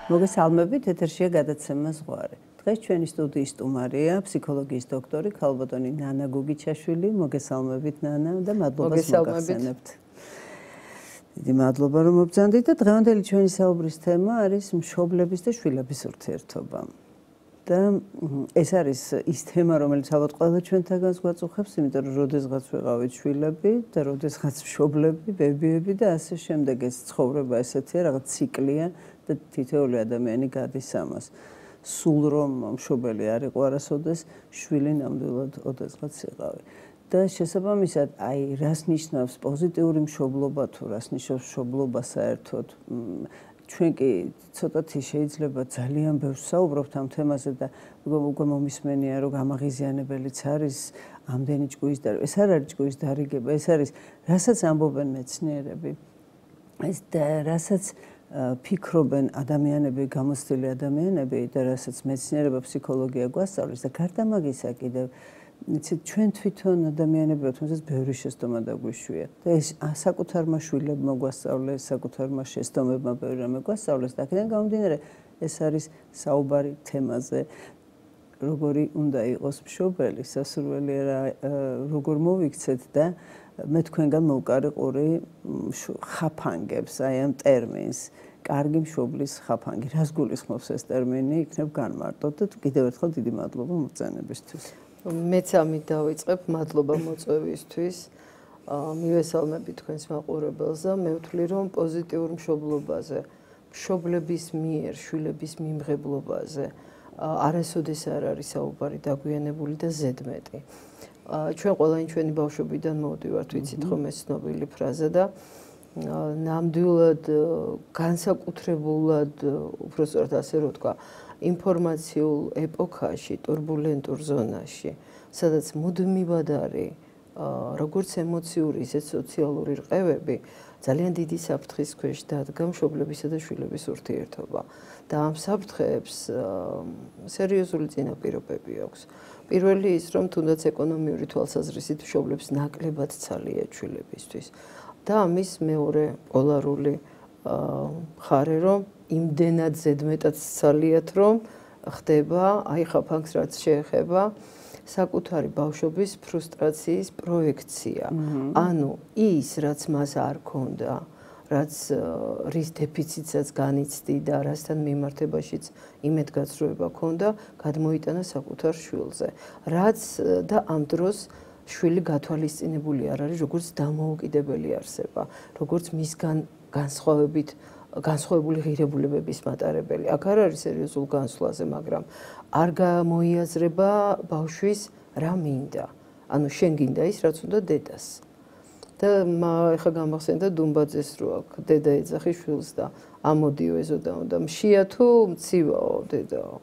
მოგესალმებით, ეთერშია გადაცემა ზღვარი. დღეს ჩვენი სტუდიის სტუმარია ფსიქოლოგიის დოქტორი ქალბატონი ნანა გუგიჩაშვილი. მოგესალმებით ნანა და მადლობას მოგახსენებთ. დიდი მადლობა რომ მობრძანდით და დღევანდელი ჩვენი საუბრის თემა არის მშობლების და შვილების ურთიერთობა. და ეს არის ის თემა, რომელიც ალბათ ყველა ჩვენთაგანს გვაწუხებს, იმიტომ რომ როდესღაც ვიყავით შვილები და როდესღაც მშობლები, ბებიები და ასე შემდეგ ეს ცხოვრება ესეთია, რაღაც ციკლია და თითოეული ადამიანი გადის ამას. სულ რომ მშობელი არ იყო არასოდეს, შვილი ნამდვილად ოდესღაც იყავი. და შესაბამისად, რას ნიშნავს პოზიტიური მშობლობა თუ რას ნიშნავს მშობლობა საერთოდ, ჩვენ კი ცოტათი შეიძლება ძალიან ბევრს საუბრობთ ამ თემაზე და უკვე მომისმენია რომ გამაღიზიანებელიც არის ამდენი ჭკუის და ეს არ არის ჭკუის დარიგება, ეს არის რასაც ამბობენ მეცნიერები. ეს და რასაც ფიქრობენ ადამიანები, გამოცდილი ადამიანები და რასაც მეცნიერება ფსიქოლოგია გვასწავლის და გარდა მაგისა კიდევ იცით ჩვენ თვითონ ადამიანები ვართ, რომელსაც ბევრი შეცდომა დაგვიშვია და ეს საკუთარმა შვილებმა გვასწავლეს, საკუთარმა შეცდომებმა ბევრი რამე გვასწავლეს და აქედან გამომდინარე ეს არის საუბარი თემაზე როგორი უნდა იყოს მშობელი, სასურველი როგორ მოვიქცეთ და მე თქვენგან მოვკარიყური ხაფანგებს აი ამ ტერმინს კარგი მშობლის ხაფანგი. რას გულისხმობს ეს ტერმინი? იქნებ განმარტოთ და კიდევ ერთხელ დიდი მადლობა მოგწონებისთვის. მეც ამით დავიწყებ, მადლობა მოწვევისთვის. მივესალმებით თქვენს მაყურებელს და მე ვთვლი რომ პოზიტიურ მშობლობაზე, მშობლების მიერ, შვილების მიმღებლობაზე არასოდეს არ არის საუბარი დაგვიანებული და ზედმეტი. ჩვენ ყველანი ჩვენი ბავშვობიდან მოვდივართ, ვიცით ხომ ეს ცნობილი ფრაზა და ნამდვილად განსაკუთრებულად, უბრალოდ ასე რო თქვა, ინფორმაციულ ეპოქაში, турბულენტურ ზონაში, სადაც მუდმივად არის როგორც ემოციური, ისე სოციალური რყევები, ძალიან დიდი საფრთხის ქვეშ დადგა მშობლებისა და შვილების ურთიერთობა. და ამ საფრთხეებს სერიოზული წინაპირობები აქვს. პირველი ის, რომ თუნდაც ეკონომიური თვალსაზრისით მშობლებს ნაკლებად ცალია შვილებისთვის. და ამის მეორე პოლარული მხარე, რომ იმდენად ზედმეტად ცალიათ, რომ ხდება აი ხაფანგს რაც შეეხება საკუთარი ბავშვობის ფრუსტრაციის პროექცია. ანუ ის, რაც მას არ ქონდა, რაც რის დეფიციტსაც განიცდი და რასთან მიმართებაშიც იმედგაცრუება ქონდა, გადმოიტანა საკუთარ შვილზე. რაც და ამ დროს შვილი გათვალისწინებული არ არის, როგორც დამოუკიდებელი არსება, როგორც მისგან განსხვავებული ღირებულებების მატარებელი. აქ არ არის სერიოზულ განსვლაზე, მაგრამ არ გამოიაზრება ბავშვის რა მინდა. ანუ შენ გინდა ის, რაც უნდა დედას. და ეხლა გამახსენდა დუმბაძეს რო აქ დედა ეძახი შვილს და ამოდიო ეზოდაო და მშია თუ მცივაო დედაო.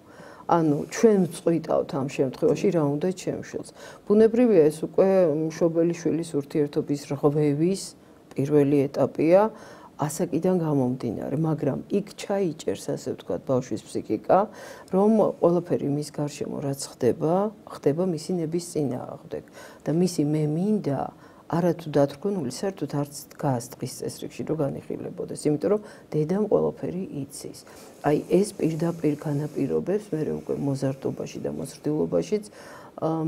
ანუ ჩვენ წყვიტავთ ამ შემთხვევაში რა უნდა ჩემ შვილს. ბუნებრივია ეს უკვე მშობელი შვილის ურთიერთობის რღვევის პირველი ეტაპია. ასაკიდან გამომდინარე, მაგრამ იქ ჩაიჭერს, ასე ვთქვათ, ბავშვის ფსიქიკა, რომ ყველაფერი მის გარშემო რაც ხდება მისი ნების წინააღმდეგ და მისი მე მინდა არათუ დათრგუნული, საერთოდ არც დგას დღის წესრიგში, რომ განიხილებოდეს, იმიტომ რომ დედამ ყველაფერი იცის. აი ეს პირდაპირ განაპირობებს მე უკვე მოზარდობაში და მოზრდილობაშიც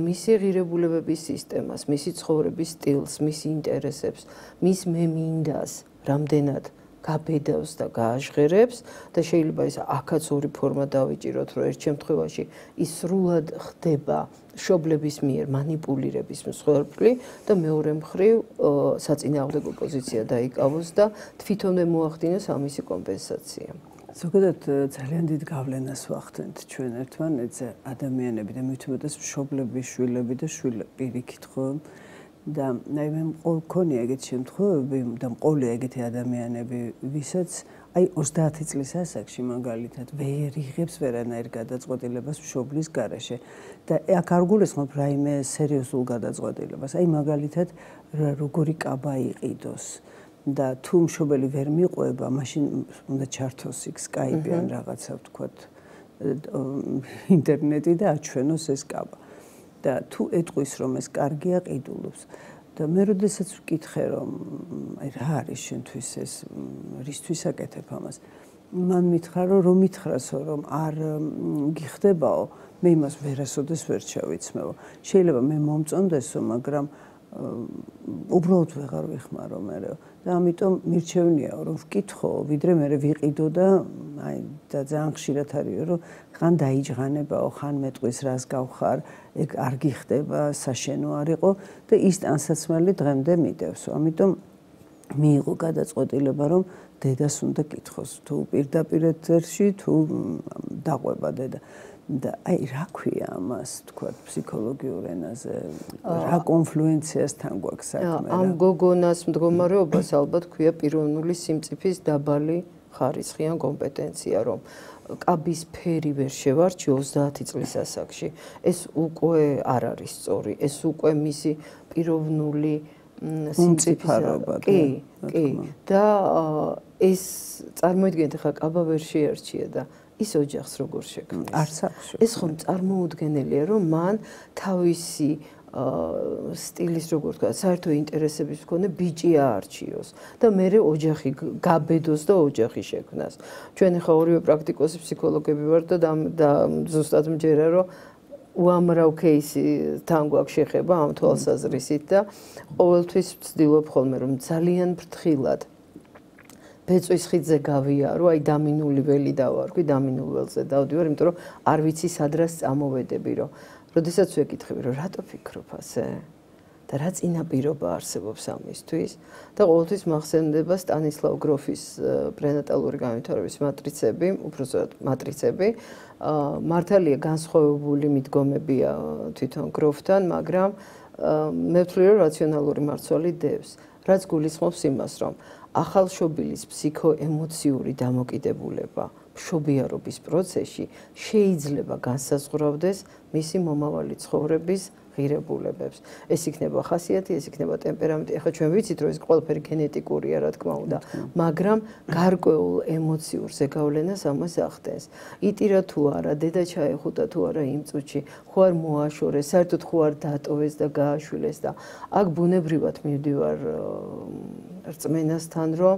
მისი ღირებულებების სისტემას, მისი ცხოვრების სტილს, მისი ინტერესებს, მის მე მინდას რამდენად გაბედავს და გააჟღერებს და შეიძლება ეს აქაც ორი ფორმა დავიჭიროთ, რომ ერთ შემთხვევაში ის სრულად ხდება მშობლების მიერ მანიპულირების მსხვერპლი და მეორე მხრივ საწინააღმდეგო პოზიცია დაიკავოს და თვითონვე მოახდინოს ამისი კომპენსაცია. ზოგადად ძალიან დიდ გავლენას ვახდენთ ჩვენ ერთმანეთზე ადამიანები და მით უმეტეს მშობლები, შვილები და პირიქით ხო და მე მქონია ეგეთი შემთხვევები და მყოლია ეგეთი ადამიანები, ვისაც აი 30 წლის ასაკში მაგალითად ვერ იღებს ვერანაირ გადაწყვეტილებას მშობლის გარეშე და აქ არ გულისხმობ რაიმე სერიოზულ გადაწყვეტილებას. აი მაგალითად როგორი კაბა იყიდოს და თუ მშობელი ვერ მიყვება, მაშინ უნდა ჩართოს იქ Skype ან რაღაცა ვთქვათ ინტერნეტი და აჩვენოს ეს კაბა. და თუ ეტყვის რომ ეს კარგია ყიდულობს და მე როდესაც ვკითხე რომ აი რა არის შენთვის ეს რისთვის აკეთებ ამას მან მითხრა რომ მითხრასო რომ არ გიხდებაო მე იმას ვერასოდეს ვერ ჩავიცმევ შეიძლება მე მომწონდესო მაგრამ უბრალოდ ვეღარ ვიხმარო მე და ამიტომ მირჩევნიაო რომ ვკითხო ვიდრე მე ვიყიდო და აი და ძალიან ხშირად არისო რომ ხან დაიჯღანებაო ხან მეტყვის რას გავხარ ეგ არ გიხდება საშენო არ იყო და ის ტანსაცმელი დღემდე მიდევსო ამიტომ მიიღო გადაწყვეტილება რომ დედას უნდა კითხოს თუ პირდაპირ ეთერში თუ დაყვება დედა და აი რა ქვია ამას თქვა ფსიქოლოგიურ ენაზე რა კონფლუენციასთან გვაქვს საქმე ამ გოგონას მდგომარეობას ალბათ ქვია პიროვნული სიმწიფის დაბალი ხარისხი ან კომპეტენცია რომ კაბის ფერი ვერ შევარჩი 30 წლის ასაკში ეს უკვე არ არის სწორი ეს უკვე მისი პიროვნული სიმწიფარობა კი და ეს წარმოიდგინეთ ხა კაბა ვერ შეარჩია და ის ოჯახს როგორ შექმნის არც აქვს ეს ხომ წარმოუდგენელია რომ მან თავისი სტილის როგორ თქვა საერთო ინტერესების მქონე ბიჭი აარჩიოს და მერე ოჯახი გაბედოს და ოჯახი შექმნას ჩვენ ხა ორივე პრაქტიკოსი ფსიქოლოგები ვართ და ზუსტად მჯერა რომ უამრავ кейსთან გვაქვს შეხება ამ თვალსაზრისით და ყოველთვის ვცდილობ ხოლმე რომ ძალიან ფრთხილად ბეწვის ხიდზე გავიარო, აი დამინული ველი დავარქვი, დამინულ ველზე დავდივარ, იმიტომ რომ არ ვიცი სადრას წამოვედები, რომ როდესაც ვეკითხები, რომ რატო ფიქრობ ასე? და რა წინაპირობა არსებობს ამისთვის? და ყოველთვის მახსენდება სტანისლავ გროფის პრენატალური განვითარების მატრიცები, უბრალოდ მატრიცები. მართალია განსხვავებული მიდგომებია თვითონ გროფთან, მაგრამ მე ვთვლი, რომ რაციონალური მარცვალი დევს, რაც გულისხმობს იმას, რომ ახალშობილის ფსიქოემოციური დამოკიდებულება მშობიარობის პროცესში შეიძლება განსაზღვრავდეს მისი მომავალი ცხოვრების ღირებულებებს. ეს იქნება ხასიათი, ეს იქნება ტემპერამენტი. ახლა ჩვენ ვიცით, რომ ეს ყველაფერი გენეტიკურია, რა თქმა უნდა, მაგრამ გარკვეულ ემოციურ ზეგავლენას ამას ახდენს. იტირა თუ არა, დედა ჩაეხუტა თუ არა იმ წუთში, ხო არ მოაშორეს, საერთოდ ხო არ დატოვეს და გააშვილეს და აქ ბუნებრივად მივდივარ რწმენასთან, რომ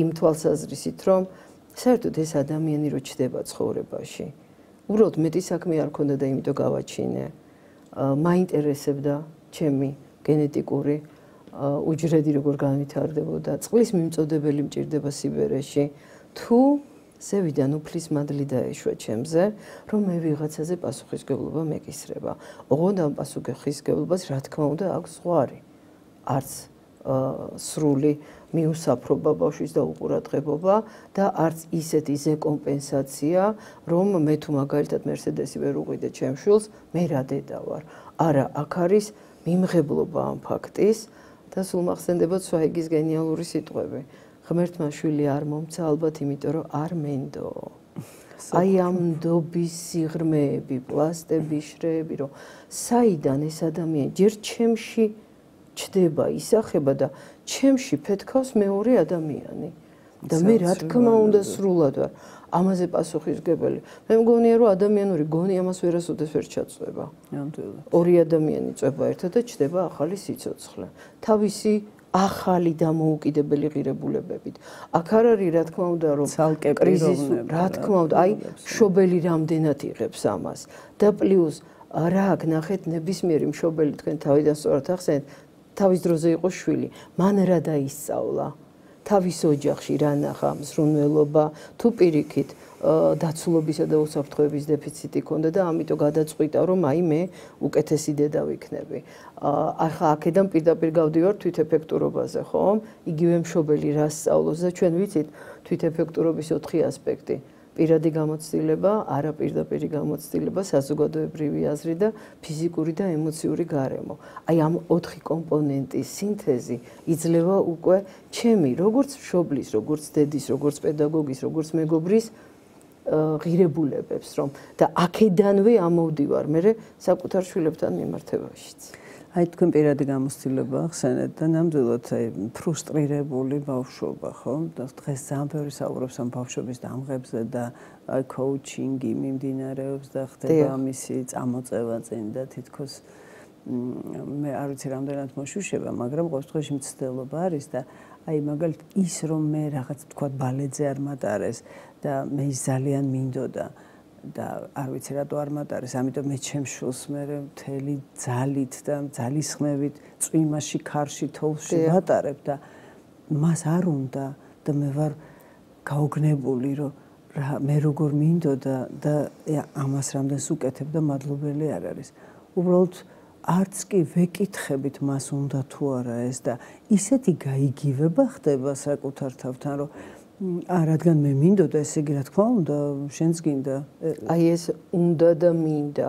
იმ თვალსაზრისით, რომ საერთოდ ეს ადამიანი რო ჩდება ცხოვრებაში, უბრალოდ მეტი საქმე არ ქონდა და იმიტომ გავაჩინე. მაინტერესებდა ჩემი გენეტიკური უჯრედი როგორ განვითარდებოდა, წყლის მიმწოდებელი მჭირდება სიბერეში, თუ ზევიდან უფლის მადლი დაეშვა ჩემზე, რომ მე ვიღაცაზე პასუხისმგებლობა მეკისრება. ოღონდ ამ პასუხისმგებლობას რა თქმა უნდა აქვს ზღვარი. არც სრული მიუსაფრობა ბავშვის და უყურადღებობა და არც ისეთი ზეკომპენსაცია, რომ მე თუ მაგალითად მერსედესი ვერ უყიდე ჩემ შვილს, მე რა დედა ვარ. არა, აქ არის მიმღებლობა ამ ფაქტის და სულ მახსენდება სვაიგის გენიალური სიტყვები. ღმერთმა შვილი არ მომცა ალბათ იმიტომ, რომ არ მენდო. აი ამ ნდობის სიღრმეები, პლასტები, შრეები, რომ საიდან ეს ადამიანი ჯერ ჩემში ჩდება, ისახება და ჩემში ფეთქავს მეორე ადამიანი. და მე რა თქმა უნდა სრულად ვარ ამაზე პასუხისმგებელი. მე მგონია რომ ადამიანური გონი ამას ვერასოდეს ვერ ჩაწვდება. ორი ადამიანი წვება ერთად და ჩდება ახალი სიცოცხლე. თავისი ახალი დამოუკიდებელი ღირებულებებით. აქ არ არის რა თქმა უნდა რომ კრიზისი, რა თქმა უნდა, აი მშობელი რამდენად იღებს ამას. და პლუს რა აქ ნახეთ ნებისმიერი მშობელი თქვენ თავიდან სწორად ახსენეთ თავის დროზე იყო შვილი, მან რა დაისწავლა, თავის ოჯახში რა ნახა, მზრუნველობა, თუ პირიქით დაცულობისა და უსაფრთხოების დეფიციტი ჰქონდა და ამიტომ გადაწყვიტა, რომ აი მე უკეთესი დედა ვიქნები. ახლა აქედან პირდაპირ გავდივარ თვითეფექტურობაზე, ხო? იგივე მშობელი რა სწავლობს და ჩვენ ვიცით თვითეფექტურობის 4 ასპექტი. პირადი გამოცდილება, არაპირდაპირი გამოცდილება, საზოგადოებრივი აზრი და ფიზიკური და ემოციური გარემო. აი ამ 4 კომპონენტის სინთეზი იძლევა უკვე ჩემი, როგორც მშობლის, როგორც დედის, როგორც პედაგოგის, როგორც მეგობრის ღირებულებებს, რომ და აქედანვე ამოვდივარ მე საკუთარ შვილებთან მიმართებაშიც. აი თქვენ პირადი გამოცდილება ახსენეთ და ნამდვილად აი ფრუსტრირებული ბავშვობა, ხო? და დღეს ძალიან ბევრი საუბრობს ამ ბავშვობის დამღებზე და აი კოუჩინგი მიმდინარეობს და ხდება მისი წამოწევა წინ და თითქოს მე არ ვიცი რამდენად მოშუშება, მაგრამ ყოველ შემთხვევაში მცდელობა არის და აი მაგალითად ის რომ მე რაღაც თქვა ბალეტზე არ მატარეს და მე ის ძალიან მინდოდა და არ ვიცი რატო არ მატარეს, ამიტომ მე ჩემს შულს მე მთელი ძალით და ძალისხმევით წვიმაში, ქარში, თოვლში ვატარებ და მას არ უნდა და მე ვარ გაოგნებული რომ მე როგორ მინდოდა და ამას რამდენს უკეთებ და მადლობელი არ არის. უბრალოდ არც კი ვეკითხებით მას უნდა თუ არა ეს და ისეთი გაიგივება ხდება საკუთარ თავთან რომ რადგან მე მინდოდა ესე იგი რა თქმა უნდა შენც გინდა აი ეს უნდა და მინდა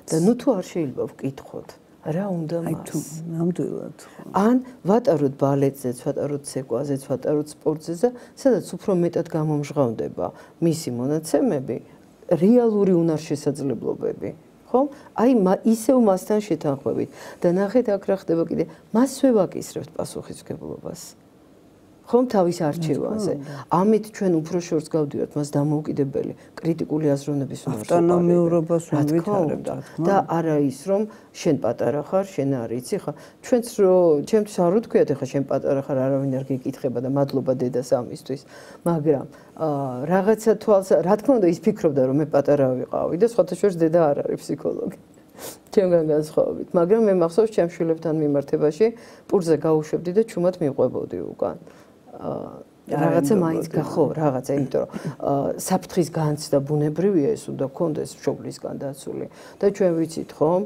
და ნუ თუ არ შეიძლება ვკითხოთ რა უნდა მას ნამდვილად ან ვატაროთ ბალეტზეც ვატაროთ ცეკვაზეც ვატაროთ სპორტზე და სადაც უფრო მეტად გამომჟღავნდება მისი მონაცემები რეალური უნარშესაძლებლობები ხო? აი ისევ მასთან შეთანხმებით და ნახეთ აქ რა ხდება კიდე მასვე ვაკისრებთ პასუხისმგებლობას ხომ თავის არჩევანზე ამით ჩვენ უფრო შორს გავდივართ მას დამოუკიდებელი კრიტიკული აზროვნების ავტონომიურობას ვითარებთ და არა ის რომ შენ პატარა ხარ შენ არ იცი ხა ჩვენც ჩემთვის არ ვთქვიათ ეხა შენ პატარა ხარ არავინ არ გეკითხება და მადლობა დედას ამისთვის მაგრამ რაღაცა თვალს რა თქმა უნდა ის ფიქრობდა რომ მე პატარა ვიყავი და სხვათა შორის დედა არ არის ფსიქოლოგი ჩემგან განსხვავებით მაგრამ მე მახსოვს ჩემ შვილებთან მიმართებაში პურზე გავუშვებდი და ჩუმად მიყვებოდი უკან რაღაცა მაინც ხო რაღაცა იმიტომ რომ საფრთხის განცდა ბუნებრივია ეს უნდა გქონდეს მშობლისგან დაცული და ჩვენ ვიცით ხომ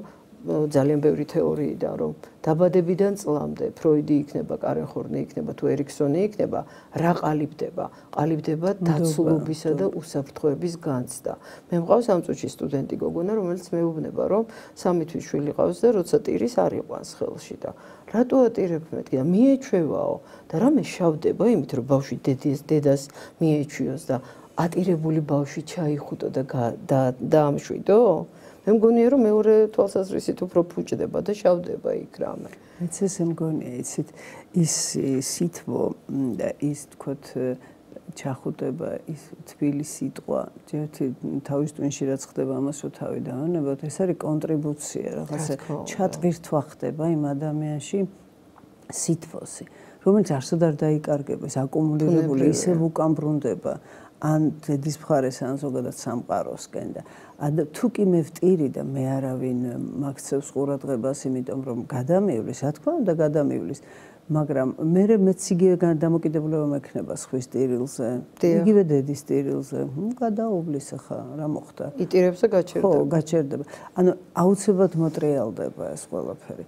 ძალიან ბევრი თეორიიდან რომ დაბადებიდან წლამდე ფროიდი იქნება, კარენ ხორნი იქნება, თუ ერიქსონი იქნება, რა ყალიბდება? ყალიბდება დაცულობისა და უსაფრთხოების განცდა. მე მყავს ამ წუთში სტუდენტი გოგონა, რომელიც მეუბნება, რომ 3 თვის შვილი ყავს და როცა ტირის არ იყვანს ხელში და რატო ატირებ მეთქი და მიეჩვევაო და რამე შავდება იმით რომ ბავშვი დედას მიეჩვიოს და ატირებული ბავშვი ჩაიხუტო და დაამშვიდო? მე მგონია რომ მეორე თვალსაზრისით უფრო ფუჭდება და შავდება იქ რამე. მეც ესე მგონია, იცით, ის სითბო და ის თქოთ ჩახუტება, ის თბილი სიტყვა, ერთი თავის ტვინში რაც ხდება ამას რო თავი დავანებოთ, ეს არის კონტრიბუცია, რაღაცა ჩატვირთვა ხდება იმ ადამიანში სითბოსი, რომელიც არსად არ დაიკარგება, ეს აკუმულირებული ისევ უკან ბრუნდება. ან დედის მხარეს ან ზოგადად სამყაროსკენ და თუ კი მე ვტირი და მე არავინ მაქცევს ყურადღებას იმიტომ რომ გადამივლის, რა თქმა უნდა გადამივლის, მაგრამ მე მეც იგივე დამოკიდებულება მექნება სხვის ტირილზე, იგივე დედის ტირილზე, გადაუვლის ახლა რა მოხდა? იტირებს და გაჩერდება. ხო, გაჩერდება. ანუ აუცილებლად მოტრიალდება ეს ყველაფერი.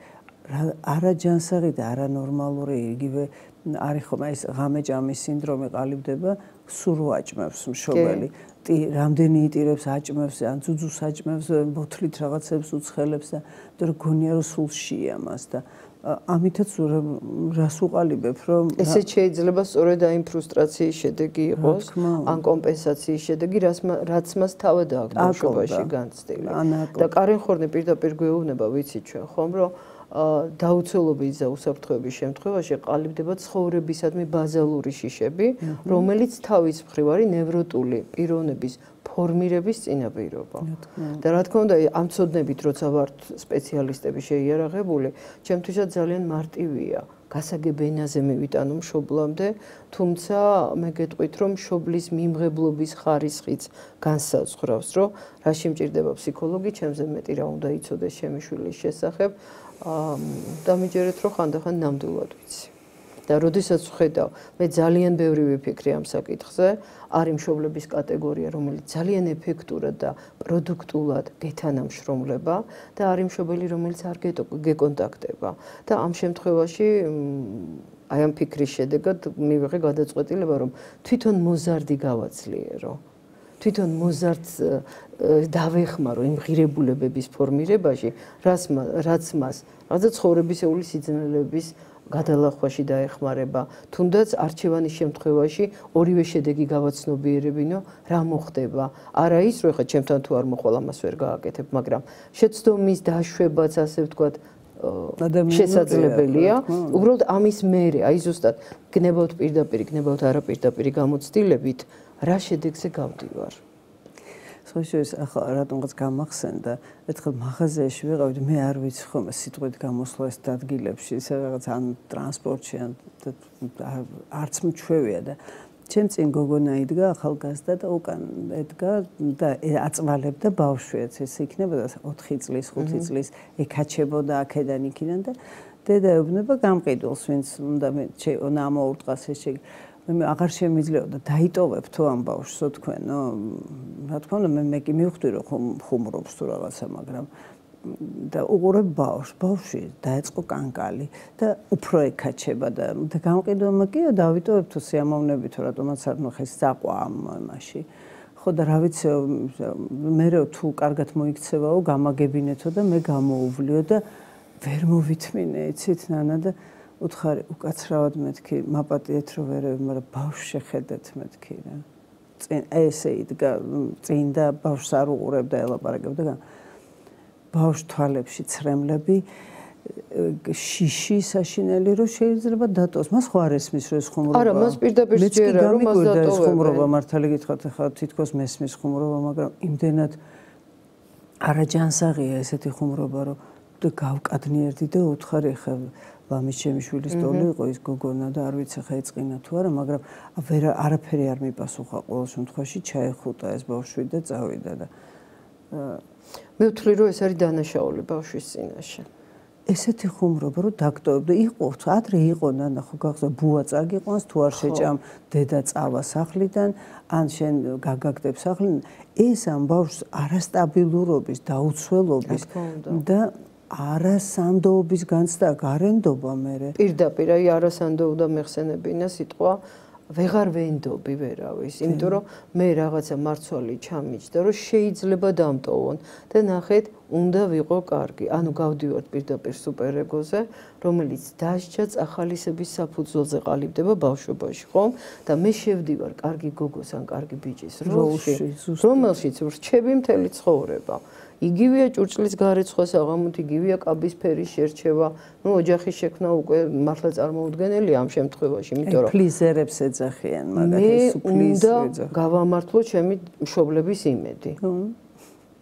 არა ჯანსაღი და არა ნორმალური იგივე არის ხომ ეს ღამეჭამის სინდრომი ყალიბდება სულ აჭმევს მშობელი რამდენი იტირებს აჭმევს ან ძუძუს აჭმევს ბოთლით რაღაცებს უცხელებს და მეტყვი გონია რომ სულშია მას და ამითაც რას უყალიბებ რომ ესეც შეიძლება სწორედ აი ფრუსტრაციის შედეგი იყოს ან კომპენსაციის შედეგი რაც მას თავად აქვს ბავშვობაში განცდილი და კარენ ხორნი პირდაპირ გვეუბნება ვიცით ჩვენ ხომ რომ დაუცველობის და უსაფრთხოების შემთხვევაში ყალიბდება ცხოვრებისადმი ბაზალური შიშები, რომელიც თავის მხრივ არის ნევროტული პიროვნების ფორმირების წინაპირობა. და რა თქმა უნდა, ამ ცოდნებით როცა ვართ სპეციალისტები შეიარაღებული, ჩემთვისაც ძალიან მარტივია გასაგებ ენაზე მივიტანო მშობლამდე, თუმცა მე გეტყვით, რომ მშობლის მიმღებლობის ხარისხიც განსაზღვრავს, რომ რა შემჭირდება ფსიქოლოგი, ჩემზე მეტი რა უნდა იცოდეს ჩემი შვილის შესახებ. დამიჯერეთ რომ ხანდახან ნამდვილად ვიცი და როდესაც ვხედავ მე ძალიან ბევრი ვიფიქრე ამ საკითხზე არის მშობლების კატეგორია რომელიც ძალიან ეფექტურად და პროდუქტულად გეთანამშრომლება და არის მშობელი რომელიც არ გეკონტაქტება და ამ შემთხვევაში აი ამ ფიქრის შედეგად მივიღე გადაწყვეტილება რომ თვითონ მოზარდი გავაცლიერო თვითონ მოზარდს დავეხმარო იმ ღირებულებების ფორმირებაში, რაც მას რაღაცა ცხოვრებისეული სიძნელების გადალახვაში დაეხმარება, თუნდაც არჩევანის შემთხვევაში ორივე შედეგი გავაცნობიერებინო, რა მოხდება. არა ის, რომ ხა ჩემთან თუ არ მოხვალ ამას ვერ გააკეთებ, მაგრამ შეცდომის დაშვებაც ასე ვთქვათ შესაძლებელია. უბრალოდ ამის მერე, აი ზუსტად გნებავთ პირდაპირ, გნებავთ არაპირდაპირ გამოცდილებით რა შედეგზე გავდივარ. Სხვაშორის ახლა რატომღაც გამახსენდა, ერთხელ მაღაზიაში ვიყავით, მე არ ვიცი ხოლმე სიტყვით გამოსვლა ეს ადგილებში, ისე რაღაც ან ტრანსპორტში, არც მჩვევია და ჩემ წინ გოგონა იდგა ახალგაზრდა და უკან ედგა და აწვალებდა ბავშვიც, ეს იქნებოდა 4 წლის, 5 წლის, ეკაჩებოდა აქედან იქიდან და დედა ეუბნება გამყიდულს, ვინც უნდა ამოურტყას ეს მე აღარ შემიძლია დაიტოვებ თუ ამ ბავშვსო თქვენო რა თქმა უნდა მე კი მივხვდი რომ ხუმრობს თუ რაღაცა მაგრამ და უყურებ ბავშვი დაეწყო კანკალი და უფრო ეკაჩება და გამყიდულმა კი დავიტოვებ თუ სიამოვნები თუ რატომაც არ მოხეს საყვა ამ მასში ხო და რა ვიცი მე თუ კარგად მოიქცევაო გამაგებინეთო და მე გამოუვლიო და ვერ მოვითმინე იცით ნანა და უთხარი უკაცრავად მეთქი მაპატიეთ რომ ვერევ მაგრამ ბავშვს შეხედეთ მეთქი რა წინ ესე იდგა წინ და ბავშვს არ უყურებდა ელაპარაკებდა ბავშვ თვალებში ცრემლები შიში საშინელი რომ შეიძლება დატოს მას ხო არ ესმის რომ ეს ხუმრობა არა მას პირდაპირ სჯერა რომ მას დატოვება ხუმრობა მართალი გითხრათ ახლა თითქოს მესმის ხუმრობა მაგრამ იმდენად არაჯანსაღია ესეთი ხუმრობა რომ გავკადნიერდი და უთხარი ხა ლამის ჩემი შვილის ტოლი იყო ის გოგონა და არ ვიცი ხა ეწყინა თუ არა მაგრამ არაფერი არ მიპასუხა ყოველ შემთხვევაში ჩაეხუტა ეს ბავშვი და წავიდა და მე ვთვლი რომ ეს არის დანაშაული ბავშვის წინაშე ესეთი ხუმრობა რომ დაგტოვებდა იყო ადრე იყო ნანა ხო გახსოვს ბუა წაგიყვანს თუ არ შეჭამ დედა წავა სახლიდან ან შენ გაგაგდებ სახლიდან ეს ამ ბავშვს არასტაბილურობის დაუცველობის და არასანდოობის განცდა გარენდობა მე პირდაპირ აი არასანდოობა მეხსენებინა სიტყვა ვეღარ ვენდობი ვერავის იმიტომ რომ მე რაღაცა მარცვალი ჩამიჯდა რომ შეიძლება დამტოვონ და ნახეთ უნდა ვიყო კარგი ანუ გავდივართ პირდაპირ სუპერეგოზე რომელიც დასჯა წახალისების საფუძველზე ყალიბდება ბავშვობაში ხომ და მე შევდივარ კარგი გოგოს ან კარგი ბიჭის როლში რომელშიც ვრჩები მთელი ცხოვრება იგივეა ჭურჭლის გარეცხვა საღამოთ იგივეა კაბის ფერის შერჩევა ნუ ოჯახის შექმნა უკვე მართლა წარმოუდგენელია ამ შემთხვევაში იმიტომ რომ ფლიზერებს ეძახიან მაგათ უნდა გავამართლო ჩემი მშობლების იმედი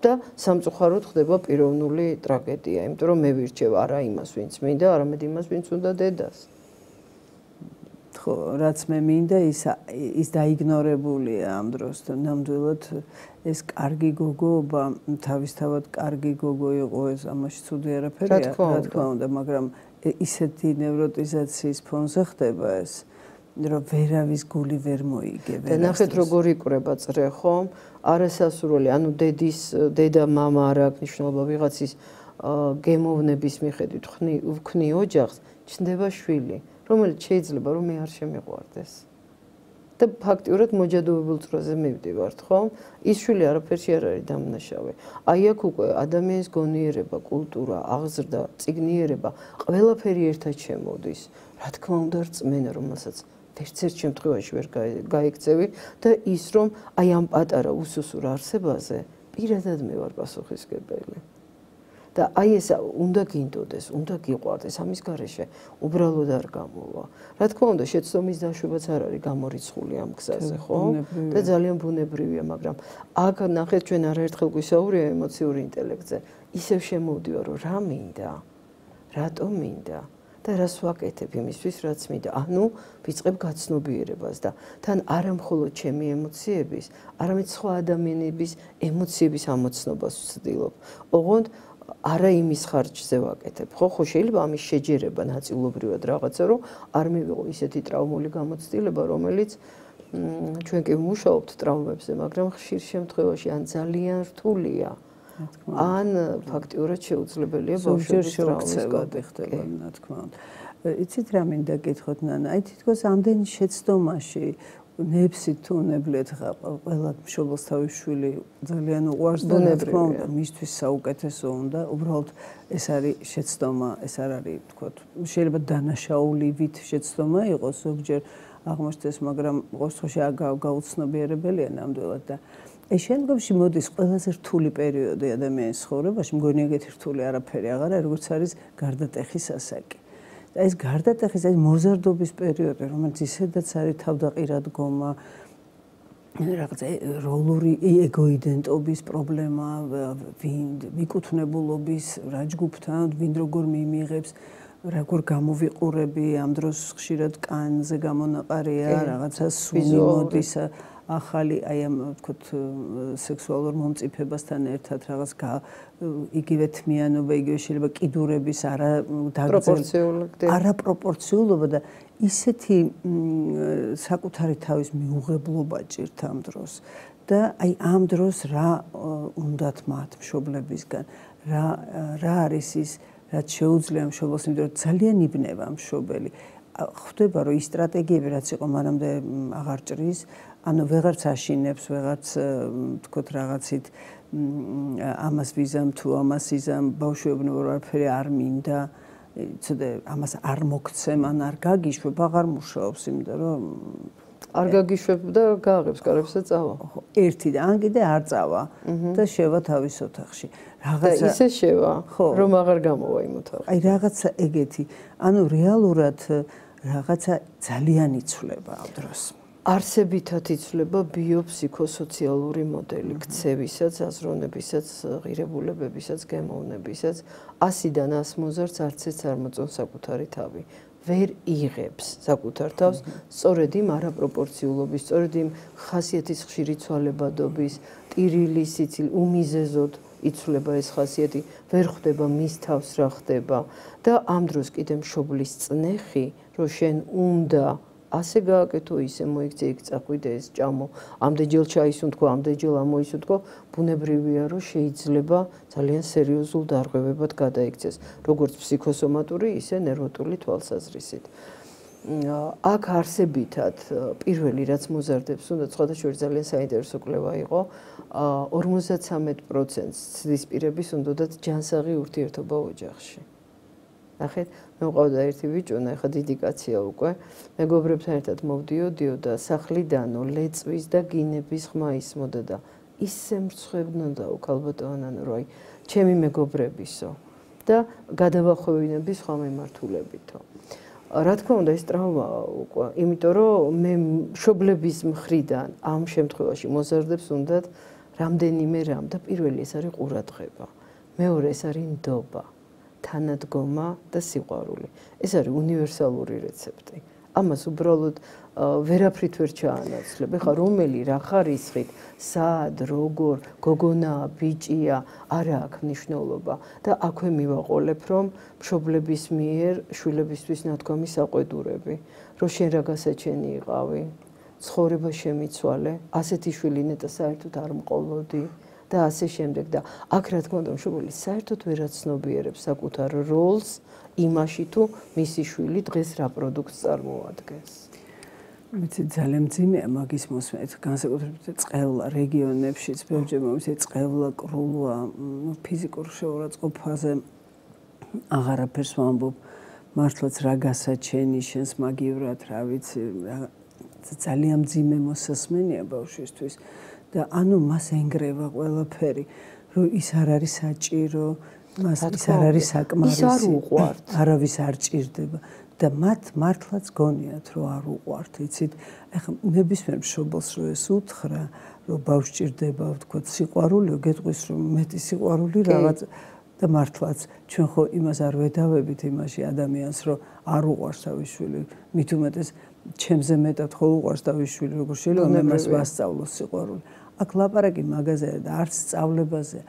და სამწუხაროდ ხდება პიროვნული ტრაგედია იმიტომ რომ მე ვირჩევ არა იმას ვინც მინდა არამედ იმას ვინც უნდა დედას ხო რაც მე მინდა ის დაიგნორებულია ამ დროს და ნამდვილად ეს კარგი გოგოობა თავისთავად კარგი გოგო იყო ეს ამაში ცუდი არაფერია რა თქმა უნდა მაგრამ ისეთი ნევროტიზაციის ფონზე ხდება ეს რომ ვერავის გული ვერ მოიგე და ნახეთ როგორ იკვრება წრე ხომ არასასურველი ანუ დედა მამა არ აქვს მნიშვნელობა ვიღაცის გემოვნების მიხედვით ვქნი ოჯახს ჩნდება შვილი რომელიც შეიძლება რომ მე არ შემიყვარდეს და ფაქტიურად მოჯადოებულ წრეზე მივდივართ ხო ის შვილი არაფერში არ არის დამნაშავე აი აქ უკვე ადამიანის გონიერება კულტურა აღზრდა წიგნიერება ყველაფერი ერთად შემოდის რა თქმა უნდა რწმენა რომელსაც ერთ შემთხვევაში ვერ გაიქცევი და ის რომ აი ამ პატარა უსუსურ არსებაზე პირადად მე ვარ პასუხისმგებელი და აი ეს უნდა გინდოდეს, უნდა გიყვარდეს, ამის გარეშე უბრალოდ არ გამოვა. რა თქმა უნდა, შეცდომის დაშვებაც არ არის გამორიცხული ამ გზაზე, ხო? და ძალიან ბუნებრივია, მაგრამ აქ ნახეთ ჩვენ არაერთხელ გვისაუბრია ემოციური ინტელექტზე. ისევ შემოვდივარ, რომ რა მინდა? რატომ მინდა? და რას ვაკეთებ იმისთვის, რაც მინდა. ანუ ვიწყებ გაცნობიერებას და თან არა მხოლოდ ჩემი ემოციების, არამედ სხვა ადამიანების ემოციების ამოცნობას ვცდილობ. ოღონდ არა იმის ხარჯზე ვაკეთებ. ხო, შეიძლება ამის შეჯერება ნაწილობრივად რაღაცა, რომ არ მივიღო ისეთი ტრავმული გამოცდილება, რომელიც ჩვენ კი ვმუშაობთ ტრავმებზე, მაგრამ ხშირ შემთხვევაში ან ძალიან რთულია, ან ფაქტიურად შეუძლებელია ბავშვების ტრავმის ხდება, რა თქმა უნდა. იცით რა მინდა გითხოთ, ნანა, აი თითქოს ამდენი შეცდომაში ნებსი თუ უნებლიეთ ყველა მშობელს თავის შვილი ძალიან უყვარს და რა თქმა უნდა მისთვის საუკეთესო უნდა უბრალოდ ეს არის შეცდომა ეს არ არის თქო შეიძლება დანაშაულივით შეცდომა იყოს ზოგჯერ აღმოჩნდეს მაგრამ ყოველ შემთხვევაში გაუცნობიერებელია ნამდვილად და ეს შემდგომში მოდის ყველაზე რთული პერიოდი ადამიანის ცხოვრებაში მგონი ეგეთი რთული არაფერი აღარა როგორც არის გარდატეხის ასაკი და ეს გარდატეხის ეს მოზარდობის პერიოდი, რომელიც ისედაც არის თავდაყირად გომა, რაღაც როლური ეგოიდენტობის პრობლემა, ვინ მიკუთვნებულობის რა ჯგუფთან, ვინ როგორ მიმიღებს, როგორ გამოვიყურები, ამ დროს ხშირად კანზე გამონაყარია, რაღაცა სუნი მოდის ახალი, აი ამ ვთქვათ, სექსუალურ მომწიფებასთან ერთად რაღაც იგივე თმიანობა, იგივე შეიძლება კიდურების არაპროპორციულობა და ისეთი საკუთარი თავის მიუღებლობა ჭირთ ამ დროს და აი ამ დროს რა უნდათ მათ მშობლებისგან, რა არის ის, რაც შეუძლია მშობელს, იმიტომ რომ ძალიან იბნევა მშობელი. ხვდება რომ ის სტრატეგიები რაც იყო მანამდე აღარ ჭრის, ანუ ვეღარც აშინებს, ვეღარც ვთქვათ რაღაცით ამას ვიზამ თუ ამას იზამ, ბავშვი ეუბნება რომ არაფერი არ მინდა, ცოტა ამას არ მოგცემ, ან არ გაგიშვებ, აღარ მუშაობს, იმიტომ რომ არ გაგიშვებ და გააღებს კარებს და წავა. ერთი და ან კიდე არ წავა და შევა თავის ოთახში. რაღაცა ისე შევა, რომ აღარ გამოვა იმ ოთახში. აი რაღაცა ეგეთი. ანუ რეალურად რაღაცა ძალიან იცვლება ამ დროს. არსებითად იცვლება ბიოფსიქოსოციალური მოდელი ქცევისაც, აზროვნებისაც, ღირებულებებისაც, გემოვნებისაც. 100-დან 100 მოზარდს არც ერთ არ მოწონს საკუთარი თავი. ვერ იღებს საკუთარ თავს, სწორედ იმ არაპროპორციულობის, სწორედ იმ ხასიათის ხშირი ცვალებადობის, ტირილი სიცილი, უმიზეზოდ იცვლება ეს ხასიათი, ვერ ხვდება მის თავს რა ხდება და ამ დროს კიდე მშობლის წნეხი, რომ შენ უნდა ასე გააკეთო, ისე მოიქცე, იქ წახვიდე, ეს ჭამო, ამდენჯერ ჩაისუნთქო, ამდენჯერ ამოისუნთქო, ბუნებრივია, რომ შეიძლება ძალიან სერიოზულ დარღვევებად გადაიქცეს, როგორც ფსიქოსომატური, ისე ნერვოტული თვალსაზრისით. აქ არსებითად პირველი რაც მოზარდებს, უნდა სხვადასხვა ძალიან საინტერესო კვლევა იყო, 53% ცდის პირების უნდათ ჯანსაღი ურთიერთობა ოჯახში. ნახეთ, მე მყავდა ერთი ბიჭუნა, ეხა დიდი კაცია უკვე, მეგობრებთან ერთად მოვდიოდიოდა სახლიდანო, ლეწვის და გინების ხმა ისმოდა და ისე მრცხვებდნოდაო ქალბატონანო, რომ აი, ჩემი მეგობრებისო და გადავახვევინები სხვა მიმართულებითო. რა თქმა უნდა, ეს ტრავმაა უკვე, იმიტომ რომ მე მშობლების მხრიდან ამ შემთხვევაში მოზარდებს უნდათ რამდენიმე რამ და პირველი ეს არის ყურადღება. მეორე ეს არის ნდობა. თანადგომა და სიყვარული. ეს არის უნივერსალური რეცეპტი. ამას უბრალოდ ვერაფრით ვერ ჩაანაცვლებ. ეხლა რომელი რა ხარისხით, სად, როგორ, გოგონაა, ბიჭია, არა აქვს მნიშვნელობა და აქვე მივაყოლებ, რომ მშობლების მიერ შვილებისთვის ნათქვამი საყვედურები, რომ შენ რა გასაჩენი იყავი, ცხოვრება შემიცვალე, ასეთი შვილი ნეტა საერთოდ არ მყოლოდი. და ასე შემდეგ და აქ რა თქმა უნდა მშობელი საერთოდ ვერ აცნობიერებს საკუთარ როლს იმაში თუ მისი შვილი დღეს რა პროდუქტს წარმოადგენს. ვიცი ძალიან მძიმეა მაგის მოსმენა, განსაკუთრებით წყევლა რეგიონებშიც, ბევრჯერ მომიცე წყევლა, კრულვა, ფიზიკურ შეურაცხყოფაზე აღარაფერს ვამბობ, მართლაც რა გასაჩენი შენს მაგივრად, რა ვიცი, ძალიან მძიმე მოსასმენია ბავშვისთვის. და ანუ მას ენგრევა ყველაფერი, რომ ის არ არის საჭირო, მას ის არ არის საკმარისი. ის არ უყვართ. არავის არ ჭირდება და მათ მართლაც გონიათ, რომ არ უყვართ, იცით? ეხლა ნებისმიერ მშობელს რო ეს უთხრა, რომ ბავშვს ჭირდება, ვთქვათ, სიყვარულიო, გეტყვის რომ მეტი სიყვარული რაღაც და მართლაც ჩვენ ხო იმას არ ვედავებით იმაში ადამიანს, რომ არ უყვარს თავის შვილი, მით უმეტეს ჩემზე მეტად ხო უყვარს თავის შვილი, როგორ შეიძლება მე მას ვასწავლოს სიყვარული. აქ ლაპარაკი მაგაზეა და არც სწავლებაზე.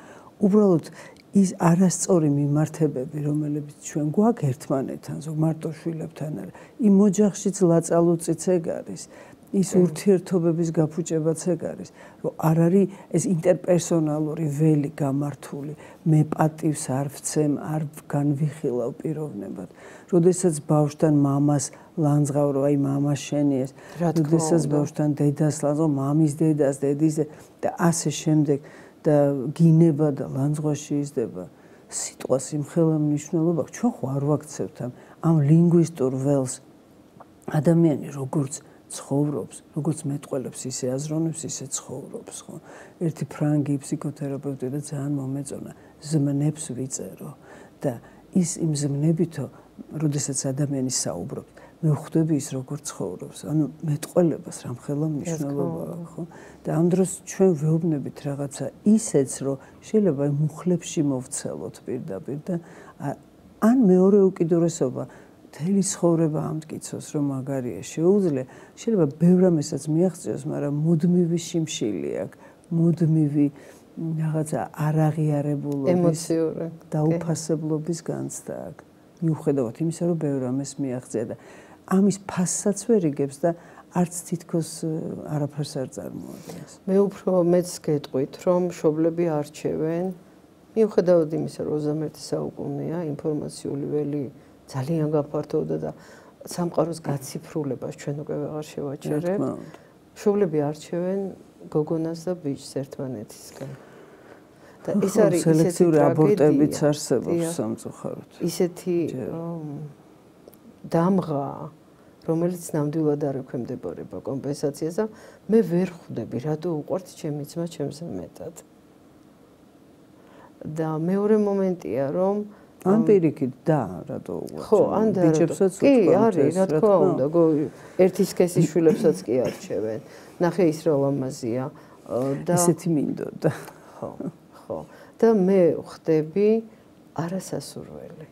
უბრალოდ ის არასწორი მიმართებები, რომელებიც ჩვენ გვაქვს ერთმანეთთან, ზოგ მარტო შვილებთან არა, იმ ოჯახშიც ლაწალუწიც ეგ არის. ის ურთიერთობების გაფუჭებაც ეგ არის, რომ არ არის ეს ინტერპერსონალური ველი გამართული, მე პატივს არ ვცემ, არ განვიხილავ პიროვნებად. როდესაც ბავშვთან მამას ლანძღავ, რომ აი მამა შენი ეს, როდესაც ბავშვთან დედას ლანძღავ, მამის დედას, დედის და ასე შემდეგ და გინება და ლანძღვა შეიზრდება. სიტყვას იმხელა მნიშვნელობა, ჩვენ ხო არ ვაქცევთ ამ ლინგვისტურ ველს ადამიანი როგორც ცხოვრობს, როგორც მეტყველებს, ისე აზროვნებს, ისე ცხოვრობს, ხო? ერთი ფრანგი ფსიქოთერაპევტი და ძალიან მომეწონა, ზმნებს ვიწერო და ის იმ ზმნებითო, როდესაც ადამიანი საუბრობს, მე ვხვდები ის როგორ ცხოვრობს. ანუ მეტყველებას რამხელა მნიშვნელობა აქვს, ხო? და ამ დროს ჩვენ ვეუბნებით რაღაცა ისეც, რომ შეიძლება მუხლებში მოვცელოთ პირდაპირ და ან მეორე უკიდურესობა მთელი ცხოვრება ამტკიცოს, რომ მაგარია შეუძლია, შეიძლება ბევრ ამასაც მიაღწიოს, მაგრამ მუდმივი შიმშილი აქვს, მუდმივი რაღაცა არაღიარებულობის, ემოციური დაუფასებლობის განცდა აქვს. მიუხედავად იმისა, რომ ბევრ ამას მიაღწია და ამის ფასსაც ვერ იგებს და არც თითქოს არაფერს არ წარმოადგენს. მე უფრო მეც გეტყვით, რომ მშობლები არჩევენ, მიუხედავად იმისა, რომ 21 საუკუნეა, ინფორმაციული ველი ძალიან გაფართოვდა და სამყაროს გაციფრულებას ჩვენ უკვე ვეღარ შევაჩერებთ. მშობლები არჩევენ გოგონას და ბიჭს ერთმანეთისგან. და ეს არის სელექციური აბორტებიც არსებობს სამწუხაროდ. ისეთი დამღა, რომელიც ნამდვილად არ ექვემდებარება კომპენსაციას და მე ვერ ხვდები, რატო უყვართ ჩემი ძმა ჩემზე მეტად. და მეორე მომენტია, რომ ან პირიქით და რატო უყვართ. ხო, ან და ბიჭებსაც კი, არის, რა თქმა უნდა, ერთი სქესის შვილებსაც კი არჩევენ. ნახე ის რა ლამაზია და ესეთი მინდოდა. ხო, ხო. და მე ხვდები არასასურველი.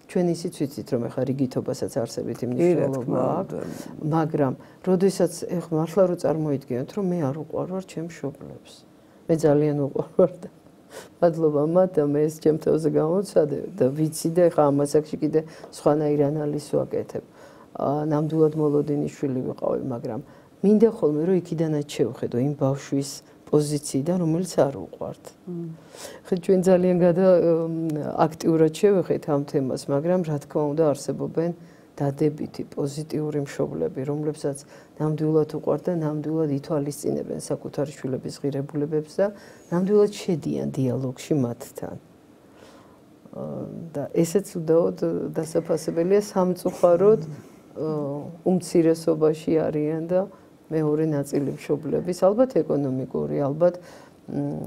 ჩვენ ისიც ვიცით, რომ ეხლა რიგითობასაც არსებით იმ მნიშვნელობა აქვს, მაგრამ როდესაც ეხლა მართლა რო წარმოიდგინოთ, რომ მე არ უყვარვარ ჩემს მშობლებს. მე ძალიან უყვარვარ და მადლობა მათ და მე ეს ჩემ თავზე გამოვცადე და ვიცი და ეხლა ამ ასაკში კიდე სხვანაირ ანალიზს ვაკეთებ. ნამდვილად მოლოდინის შვილი ვიყავი, მაგრამ მინდა ხოლმე რომ იქიდანაც შევხედო იმ ბავშვის პოზიციიდან, რომელიც არ უყვართ. ხე ჩვენ ძალიან აქტიურად შევეხეთ ამ თემას, მაგრამ რა თქმა უნდა არსებობენ დადებითი პოზიტიური მშობლები, რომლებსაც ნამდვილად უყვართ და ნამდვილად ითვალისწინებენ საკუთარი შვილების ღირებულებებს და ნამდვილად შედიან დიალოგში მათთან. და ესეც უდაოდ დასაფასებელია სამწუხაროდ უმცირესობაში არიან და მეორე ნაწილი მშობლების, ალბათ ეკონომიკური, ალბათ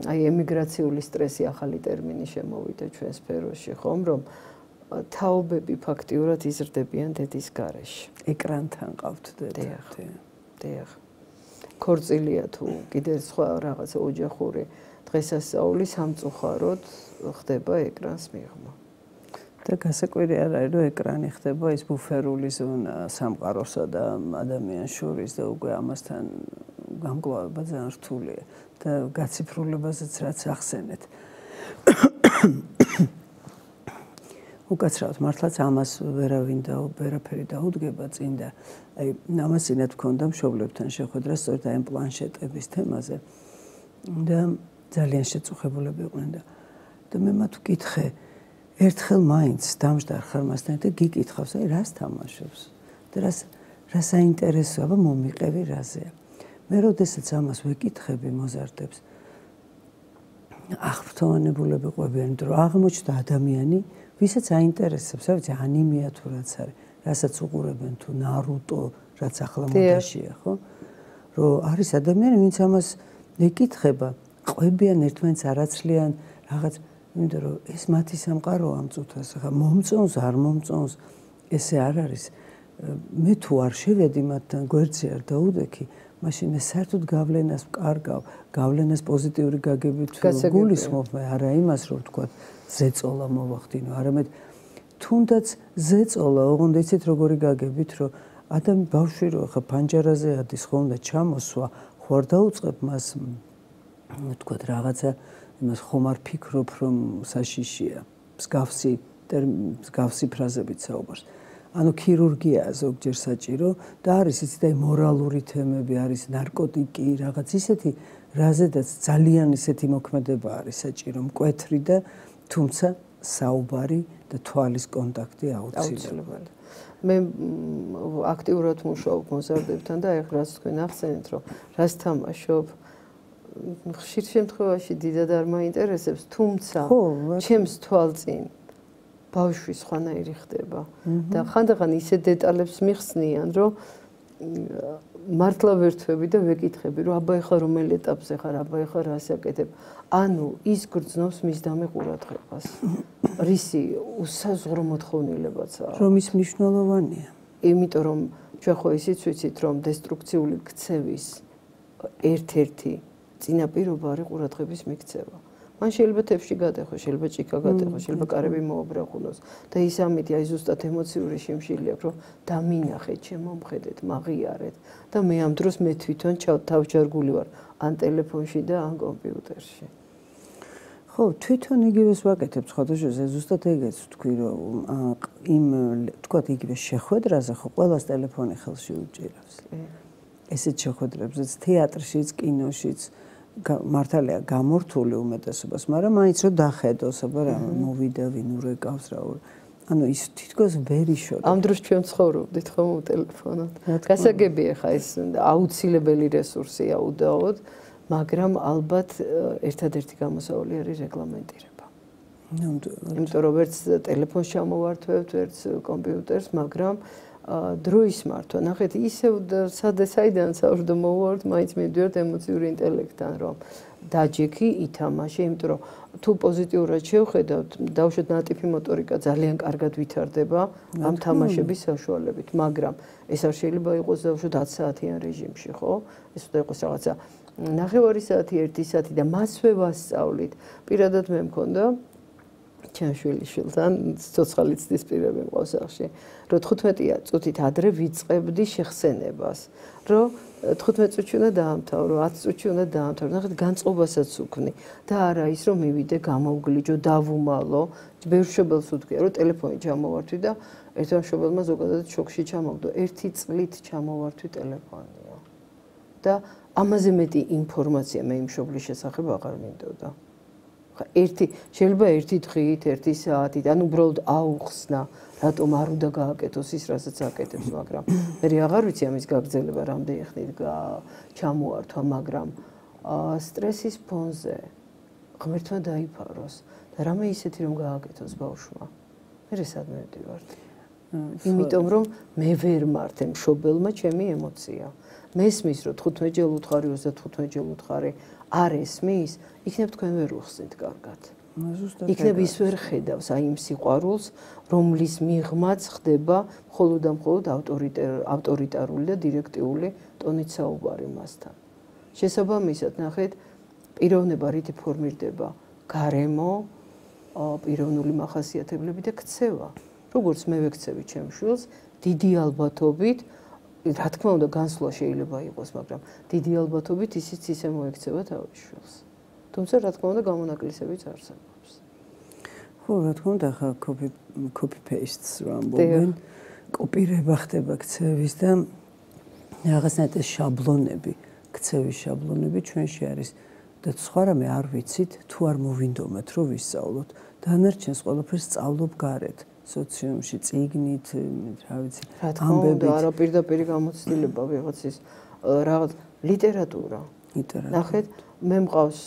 აი ემიგრაციული სტრესი ახალი ტერმინი შემოვიდა ჩვენ სფეროში, ხომ, რომ თაობები ფაქტიურად იზრდებიან დედის გარეშე. ეკრანთან ყავთ დედა. დიახ. ქორწილია თუ კიდე სხვა რაღაცა ოჯახური დღესასწაული სამწუხაროდ ხდება ეკრანს მიღმა. და გასაკვირი არ არის, რომ ეკრანი ხდება ის ბუფერული ზონა სამყაროსა და ადამიანს შორის და უკვე ამასთან გამკლავება ძალიან რთულია და გაციფრულებაზეც რაც ახსენეთ. უკაცრავად მართლაც ამას ვერაფერი დაუდგება წინ და აი ამასინად მქონდა მშობლებთან შეხვედრა სწორედ აი პლანშეტების თემაზე და ძალიან შეწუხებულები იყვნენ და მე მათ ვკითხე ერთხელ მაინც დამждარ ხარ მასთან და გიკითხავს აი რას თამაშობს და რა საინტერესოა მომიყევი რაზეა მე როდესაც ამას ვეკითხები მოზარდებს აღფრთოვანებულები ყვებიან რომ აღმოჩნდა ადამიანი ვისაც აინტერესებს ვიცი ანიმეა თუ რაც არის რასაც უყურებენ თუ ნარუტო რაც ახლა მოდაშია ხო რომ არის ადამიანი ვინც ამას ეკითხება ყვებიან ერთმანეთს არაცლიან რაღაც იმიტომ რომ ეს მათი სამყაროა ამ წუთას ხა მომწონს არ მომწონს ესე არ არის მე თუ არ შევედი მათთან გვერდზე არ დაუდექი მაშინ მე საერთოდ გავლენას ვკარგავ გავლენას პოზიტიური გაგებით გულისხმობ მე არა იმას რომ თქვა ზეწოლა მოვახდინო არამედ თუნდაც ზეწოლა ოღონდ იცით როგორი გაგებით რომ ადამი ბავშვი რო ხა პანჯარაზე ადის ხო უნდა ჩამოსვა ხო არ დაუწყებ მას თქვა რაღაცა იმას ხომ არ ფიქრობ რომ საშიშია მსგავსი ფრაზებით საუბარს ანუ ქირურგია ზოგჯერ საჭირო და არის იცით აი მორალური თემები არის ნარკოტიკი რაღაც ისეთი რაზედაც ძალიან ისეთი მოქმედება არის საჭირო მკვეთრი და თუმცა საუბარი და თვალის კონტაქტი აუცილებელია მე აქტიურად მუშაობ მოზარდებთან და ეხლა რაც თქვენ ახსენეთ რომ რას თამაშობ ხშირ შემთხვევაში დიდად არ მაინტერესებს თუმცა ჩემს თვალწინ ბავშვი სხვანაირი ხდება და ხანდახან ისე დეტალებს მიხსნიან რომ მართლა ვერთვები და ვეკითხები რომ აბა ეხლა რომელ ეტაპზე ხარ აბა ეხლა რას აკეთებ ანუ ის გრძნობს მის დამე ყურადღებას რისი უსაზღვრო მოთხოვნილებაცაა რომ ის მნიშვნელოვანია იმიტომ რომ ჩვენ ხო ისიც ვიცით რომ დესტრუქციული ქცევის ერთ-ერთი წინაპირობა არის ყურადღების მიქცევა. მან შეიძლება თებში გადახო, შეიძლება ჭიქა გადახო, შეიძლება კარები მოაბრაყუნოს და ის ამით აი ზუსტად ემოციური შიმშილი აქვს, რომ დამინახეთ, შემომხედეთ, მაღიარეთ და მე ამ დროს მე თვითონ თავჯარგული ვარ ან ტელეფონში და ან კომპიუტერში. ხო, თვითონ იგივეს ვაკეთებ სხვადასხვა, ზუსტად ეგეც ვთქვი, რომ იმ თქვათ იგივე შეხვედრაზე ხო ყველას ტელეფონი ხელში უჭირავს. ესეთ შეხვედრებზეც თეატრშიც, კინოშიც მართალია გამორთული უმეტესობას, მაგრამ მაინც რომ დახედოს, აბა რა მოვიდა, ვინ ურეკავს რა. ანუ ის თითქოს ვერ იშორა. ამ დროს ჩვენ ცხოვრობდით ხომ ტელეფონად. გასაგებია ხა ეს აუცილებელი რესურსია უდაოდ, მაგრამ ალბათ ერთადერთი გამოსავალი არის რეგლამენტირება. იმიტომ რომ ვერც ტელეფონს ჩამოვართვევთ, ვერც კომპიუტერს, მაგრამ დროის მართვა. ნახეთ, ისევ საიდან საერთოდ მოვართ, მაინც მივდივართ ემოციური ინტელექტთან, რომ დაჯექი, ითამაშე, იმიტომ რომ თუ პოზიტიურად შევხედავთ, დავუშვათ ნატიფი მოტორიკა ძალიან კარგად ვითარდება ამ თამაშების საშუალებით, მაგრამ ეს არ შეიძლება იყოს დავუშვათ 10 საათიან რეჟიმში, ხო? ეს უნდა იყოს რაღაცა 9 საათი, 1 საათი და მასვე ვასწავლით. პირადად მე მქონდა ჩემ შვილთან ცოცხალი ცდის პირები მყავს სახში, რომ 15 წუთით ადრე ვიწყებდი შეხსენებას, რომ 15 წუთში უნდა დაამთავრო, 10 წუთში უნდა დაამთავრო, ნახეთ განწყობასაც უქმნი და არა ის რომ მივიდე, გამოვგლიჯო, დავუმალო, ბევრ მშობელს ვთქვია, რომ ტელეფონი ჩამოვართვი და ერთმა მშობელმა ზოგადად შოქში ჩამოვდო, 1 წლით ჩამოვართვი ტელეფონია. და ამაზე მეტი ინფორმაცია მე იმ მშობლის შესახებ აღარ მინდოდა. შეიძლება 1 დღით, 1 საათით, ან უბრალოდ აუხსნა, რატომ არ უნდა გააკეთოს ის, რასაც აკეთებს, მაგრამ მე აღარ ვიცი ამის გაგრძელება რამდენი ხნით ჩამოართვა, მაგრამ სტრესის ფონზე ღმერთმა დაიფაროს და რამე ისეთი რომ გააკეთოს ბავშვმა. მე სადმე ვდივართ. იმიტომ რომ მე ვერ მართე მშობელმა ჩემი ემოცია. მესმის რომ 15 ჯერ უთხარი, 35 ჯერ უთხარი არ ესმის, იქნებ თქვენ ვერ უხსნით კარგად. იქნებ ის ვერ ხედავს აი იმ სიყვარულს, რომლის მიღმაც ხდება მხოლოდ და მხოლოდ ავტორიტარული და დირექტიული ტონით საუბარი მასთან. შესაბამისად, ნახეთ, პიროვნება რითი ფორმირდება, გარემო, პიროვნული მახასიათებლები და ქცევა. როგორც მე ვექცევი ჩემ შვილს, დიდი ალბათობით რა თქმა უნდა განსვლა შეიძლება იყოს, მაგრამ დიდი ალბათობით ისიც ისე მოექცევა თავის შვილს. თუმცა რა თქმა უნდა გამონაკლისებიც არსებობს. ხო, რა თქმა უნდა, ხა copy paste-ს რო ამბობენ, კოპირება ხდება ქცევის და რაღაცნაირად შაბლონები, ქცევის შაბლონები ჩვენში არის და სხვა რამე არ ვიცით, თუ არ მოვინდომეთ რომ ვისწავლოთ. დანარჩენს ყველაფერს სწავლობ გარეთ. სოციუმში წიგნით, რა ვიცი, ამბებით. არა პირდაპირ გამოცდილება ვიღაცის რაღაც ლიტერატურა. ნახეთ, მე მყავს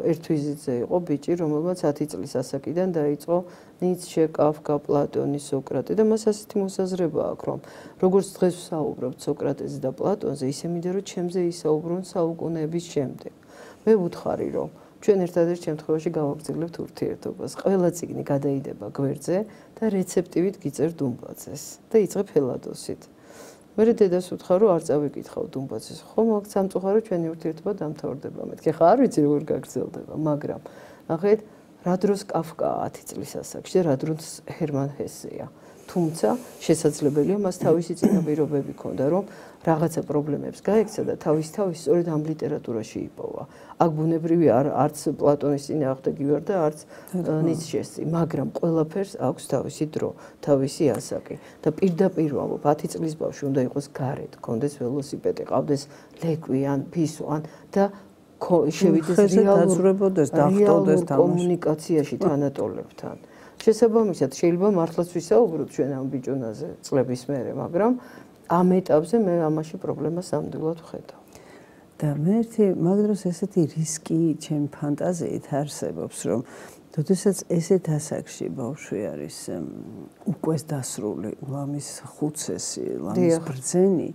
ერთ ვიზიტზე იყო ბიჭი, რომელმაც 10 წლის ასაკიდან დაიწყო ნიცშე, კაფკა, პლატონი, სოკრატე და მას ასეთი მოსაზრება აქვს, რომ როგორც დღეს ვსაუბრობთ სოკრატეზე და პლატონზე, ისე მინდა რომ ჩემზე ისაუბრონ საუკუნეების შემდეგ. მე ვუთხარი, რომ ჩვენ ერთადერთ შემთხვევაში გავაგრძელებთ ურთიერთობას. ყველა წიგნი გადაიდება გვერდზე და რეცეპტივით გიწერ დუმბაძეს და იწყებ ჰელადოსით. მე დედას ვუთხარ, რომ არ წავიკითხავ დუმბაძეს. ხო, მაგ სამწუხარო ჩვენი ურთიერთობა დამთავრდება. მეთქი ხა არ ვიცი როგორ გაგრძელდება, მაგრამ ნახეთ, რა დროს კაფკა 10 წლის ასაკში და რა დროს ჰერმან ჰესეა. თუმცა შესაძლებელია მას თავისი წინაპირობები ჰქონდა, რომ რაღაცა პრობლემებს გაექცა და თავის სწორედ ამ ლიტერატურაში იპოვა. აქ ბუნებრივი არც პლატონის წინააღმდეგი ვარ და არც ნიცშეს, მაგრამ ყველაფერს აქვს თავისი დრო, თავისი ასაკი და პირდაპირ ვამბობ, 10 წლის ბავშვი უნდა იყოს გარეთ, კონდეს ველოსიპედი, ყავდეს ლეკვი ან ფისო ან და შევიდეს რეალურ კომუნიკაციაში თანატოლებთან. შესაბამისად, შეიძლება მართლაც ვისაუბროთ ჩვენ ამ ბიჭუნაზე წლების მერე, მაგრამ ამ ეტაპზე მე ამაში პრობლემას ნამდვილად ვხედავ. და მე მაგდროს ესეთი რისკი ჩემ ფანტაზიით არსებობს, რომ როდესაც ესეთ ასაკში ბავშვი არის უკვე დასრული, ლამის ხუცესი, ლამის ბრძენი,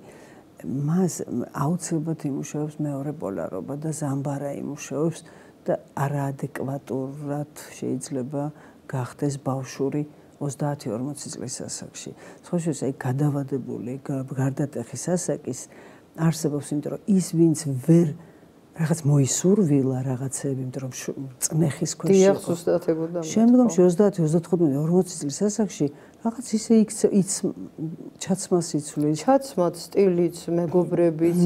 მას აუცილებლად იმუშავებს მეორე პოლარობა და ზამბარა იმუშავებს და არაადეკვატურად შეიძლება გახდეს ბავშვური 30-40 წლის ასაკში. სხვა შორის აი გადავადებული გარდატეხის ასაკის არსებობს, იმიტომ რომ ის ვინც ვერ რაღაც მოისურვილა რაღაცები, იმიტომ რომ წნეხის ქვეშ დიახ, ზუსტად ეგონა. შემდგომში 30-35-40 წლის ასაკში რაღაც ისე ჩაცმას იცვლის. ჩაცმად, სტილიც, მეგობრებიც,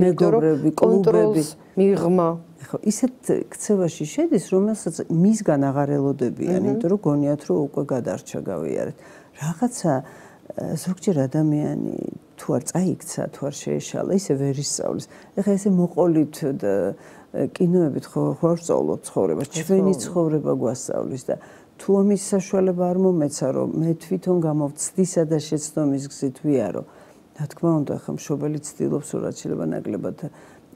კონტროლს მიღმა. ხო, ისეთ ქცევაში შედის, რომელსაც მისგან აღარ ელოდებიან, იმიტომ რომ გონიათ, რომ უკვე გადარჩა გავიარეთ. რაღაცა ზოგჯერ ადამიანი თუ არ წაიქცა, თუ არ შეეშალა, ისე ვერ ისწავლის. ეხლა ესე მოყოლით და კინოებით ხო არ ვსწავლობთ ცხოვრებას, ჩვენი ცხოვრება გვასწავლის და თუ ამის საშუალება არ მომეცა, რომ მე თვითონ გამოვცდისა და შეცდომის გზით ვიარო. რა თქმა უნდა, ხა მშობელი ცდილობს რაც შეიძლება ნაკლებად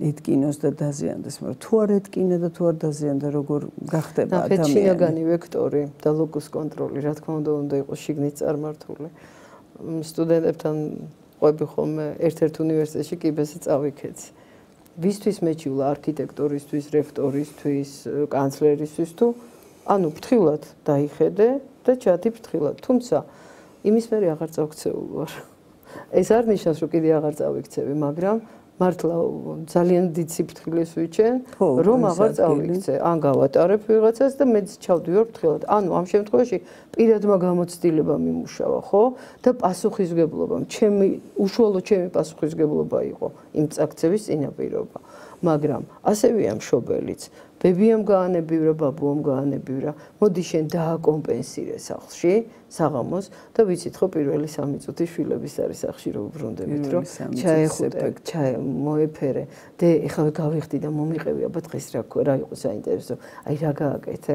ეთკინოს და დაზიანდეს, მაგრამ თუ არ ეთკინა და თუ არ დაზიანდა, როგორ გახდება ადამიანი? ნახეთ, შინაგანი ვექტორი და ლოკუს კონტროლი, რა თქმა უნდა იყოს შიგნით წარმართული. სტუდენტებთან ყვები ხოლმე ერთ-ერთ უნივერსიტეტში კიბეზე წავიქეცი. ვისთვის მეჩივლა არქიტექტორისთვის, რექტორისთვის, კანცლერისთვის თუ ანუ ფრთხილად დაიხედე და ჩადი ფრთხილად. თუმცა იმის მერე აღარ წავქცეულ ვარ. ეს არ ნიშნავს, რომ კიდე აღარ წავიქცევი, მაგრამ მართლა ძალიან დიდ სიფრთხილეს ვიჩენ, რომ აღარ წავიქცე. ან გავატარებ ვიღაცას და მეც ჩავდივარ ფრთხილად. ანუ ამ შემთხვევაში პირადმა გამოცდილება მიმუშავა, ხო? და პასუხისგებლობა, უშუალოდ ჩემი პასუხისგებლობა იყო იმ წაქცევის წინაპირობა. მაგრამ ასევეა მშობელიც. ბებიამ გაანებივრა, ბაბუამ გაანებივრა. მოდი შენ დააკომპენსირე სახლში, საღამოს და ვიცით ხო პირველი 3 წუთი შვილების არის სახლში რო უბრუნდებით, რომ ჩაეხუტე, მოეფერე. და ეხლა გავიხდი და მომიყევი, აბა დღეს რა იყო საინტერესო. აი რა გააკეთე.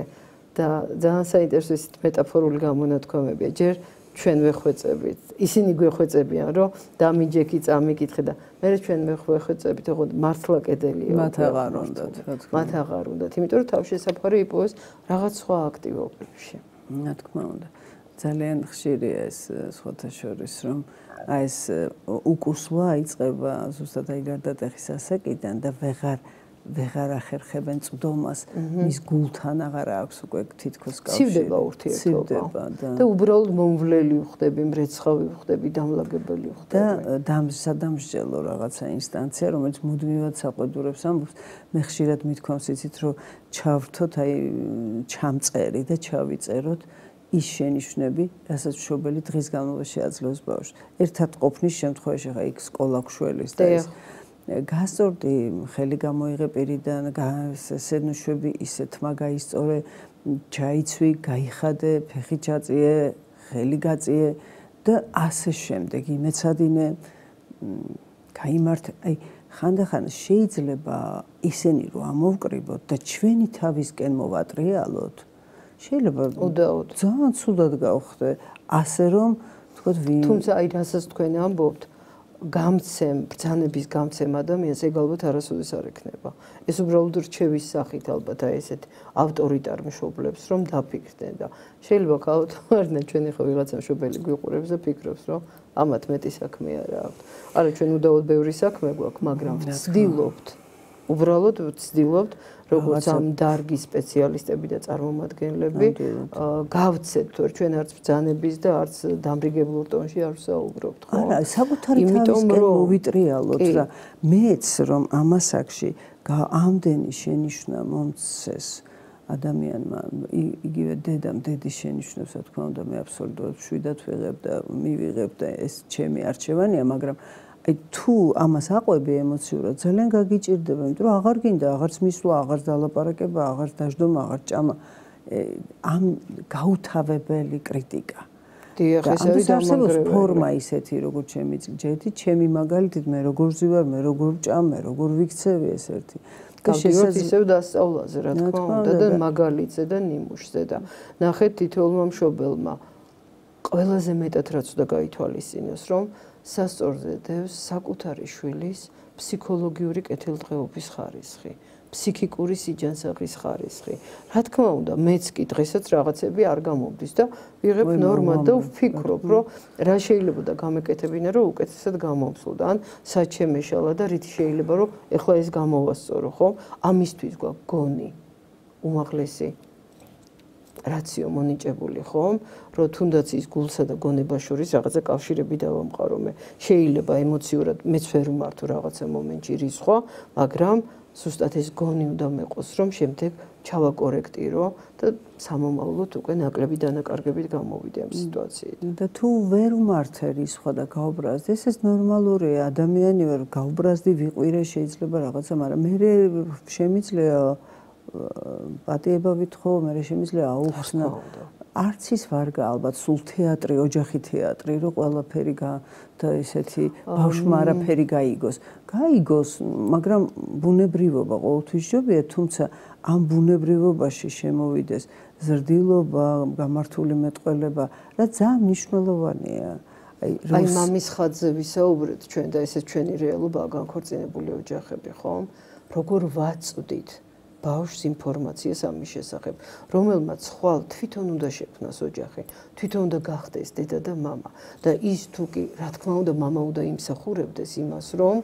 და ძალიან საინტერესო ის მეტაფორული გამონათქვამებია. ჯერ ჩვენ ვეხვეწებით. ისინი გვეხვეწებიან, რომ დამიჯექი, წამიკითხე და მე ჩვენ ვეხვეწებით, ოღონდ მართლა კედელია. მათ აღარ უნდათ, რა თქმა უნდა. მათ აღარ უნდათ, იმიტომ რომ თავშესაფარი იპოვეს რაღაც სხვა აქტივობებში. რა თქმა უნდა. ძალიან ხშირია ეს სხვათა შორის, რომ აი ეს უკუსვა იწყება ზუსტად აი გარდატეხის ასაკიდან და ვეღარ ახერხებენ წვდომას, მის გულთან აღარ აქვს უკვე თითქოს კავშირი. ცივდება ურთიერთობა და უბრალოდ მომვლელი ვხდები, მრეცხავი ვხდები, დამლაგებელი ვხდები. და სადამსჯელო რაღაცა ინსტანცია, რომელიც მუდმივად საყვედურებს ამბობს, მე ხშირად მithქვამს იცით, რომ ჩავრთოთ აი ჩამწერი და ჩავიწეროთ ის შენიშვნები, რასაც მშობელი დღის განმავლობაში აძლევს ბავშვს. ერთად ყოფნის შემთხვევაში ხა იქ სკოლა გშველის და ეს გასწორდი, ხელი გამოიღე პირიდან, სედნუშვები ისე თმა გაისწორე, ჩაიცვი, გაიხადე, ფეხი ჩაწიე, ხელი გაწიე და ასე შემდეგ იმეცადინე გაიმართე. აი ხანდახან შეიძლება ისინი რომ ამოვკრიბოთ და ჩვენი თავისკენ მოვატრიალოთ. შეიძლება ძალიან ცუდად გავხდე, ასე რომ თქოთ ვინ თუმცა აი რასაც თქვენ ამბობთ გამცემ, ბრძანების გამცემ ადამიანს ეგ ალბათ არასოდეს არ ექნება. ეს უბრალოდ რჩევის სახით ალბათ აი ესეთ ავტორიტარ მშობლებს რომ დაფიქრდნენ და შეიძლება გავთვალოთ ჩვენი ხო ვიღაცა მშობელი გვიყურებს და ფიქრობს რომ ამათ მეტი საქმე არა აქვს. არა ჩვენ უდაოდ ბევრი საქმე გვაქვს, მაგრამ ვცდილობთ. უბრალოდ ვცდილობთ როგორც ამ დარგის სპეციალისტები და წარმომადგენლები გავცეთ თუ ჩვენ არც ბრძანების და არც დამრიგებულ ტონში არ ვსაუბრობთ ხო? არა, საკუთარი თავისკენ მოვიტრიალოთ რა. მეც რომ ამ ასაკში ამდენი შენიშვნა მომცეს ადამიანმა, იგივე დედამ დედის შენიშვნებს, რა თქმა უნდა, მე აბსოლუტურად მშვიდად ვიღებ და მივიღებ და ეს ჩემი არჩევანია, მაგრამ აი თუ ამას აყვები ემოციურად ძალიან გაგიჭირდება, იმიტომ რომ აღარ გინდა, აღარც მისვლა, აღარც დალაპარაკება, აღარც დაждდომა, აღარც ჭამა. ამ გაუთავებელი კრიტიკა. დიახ, ეს არის დამანგრეველი ფორმა ისეთი, როგორც ჩემი ჯეთი, ჩემი მაგალითით მე როგორ ვზივარ, მე როგორ ვჭამ, მე როგორ ვიქცევი ეს ერთი. და შესაძლოა ისევ დასწავლაზე, რა თქმა უნდა, და მაგალითზე და ნიმუშზე და ნახეთ თითოეულმა მშობელმა ყველაზე მეტად რაც უნდა გაითვალისწინოს, რომ სასწორზე დევს საკუთარი შვილის ფსიქოლოგიური კეთილდღეობის ხარისხი, ფსიქიკური სიჯანსაღის ხარისხი. რა თქმა უნდა, მეც კი დღესაც რაღაცები არ გამომდის და ვიღებ ნორმად და ვფიქრობ, რომ რა შეიძლება და გამეკეთებინა, რომ უკეთესად გამომსულდა. ან სად შემეშალა და რით შეიძლება, რომ ეხლა ეს გამოვასწორო, ხო? ამისთვის გვაქვს გონი უმაღლესი რაციო მონიჭებული ხომ, რომ თუნდაც ის გულსა და გონებას შორის რაღაცა კავშირები დავამყარო მე. შეიძლება ემოციურად მეც ვერ ვმართო რაღაცა მომენტში რისხვა, მაგრამ ზუსტად ეს გონი უნდა მეყოს, რომ შემდეგ ჩავაკორექტირო და სამომავლოდ უკვე ნაკლები დანაკარგებით გამოვიდე ამ სიტუაციიდან. და თუ ვერ ვმართე რისხვა და გავბრაზდი, ეს ნორმალურია, ადამიანი ვარ, გავბრაზდი, ვიყვირე, შეიძლება რაღაცა, მაგრამ მე შემიძლია პატიება ვითხოვ, მე შემიძლია აუხსნა. არც ის ვარგა ალბათ სულ თეატრი, ოჯახი თეატრი, რომ ყველაფერი და ესეთი ბავშვმა არაფერი გაიგოს. გაიგოს, მაგრამ ბუნებრივობა ყოველთვის ჯობია, თუმცა ამ ბუნებრივობაში შემოვიდეს ზრდილობა, გამართული მეტყველება, რაც ძალიან მნიშვნელოვანია. აი მამის ხაზზე ვისაუბრეთ ჩვენ და ესე ჩვენი რეალობაა განქორწინებული ოჯახები, ხომ? როგორ ვაწვდით ბავშვს ინფორმაციას ამის შესახებ, რომელმაც ხვალ თვითონ უნდა შექმნას ოჯახი, თვითონ უნდა გახდეს დედა და მამა და ის თუ კი, რა თქმა უნდა, მამა უნდა იმსახურებდეს იმას, რომ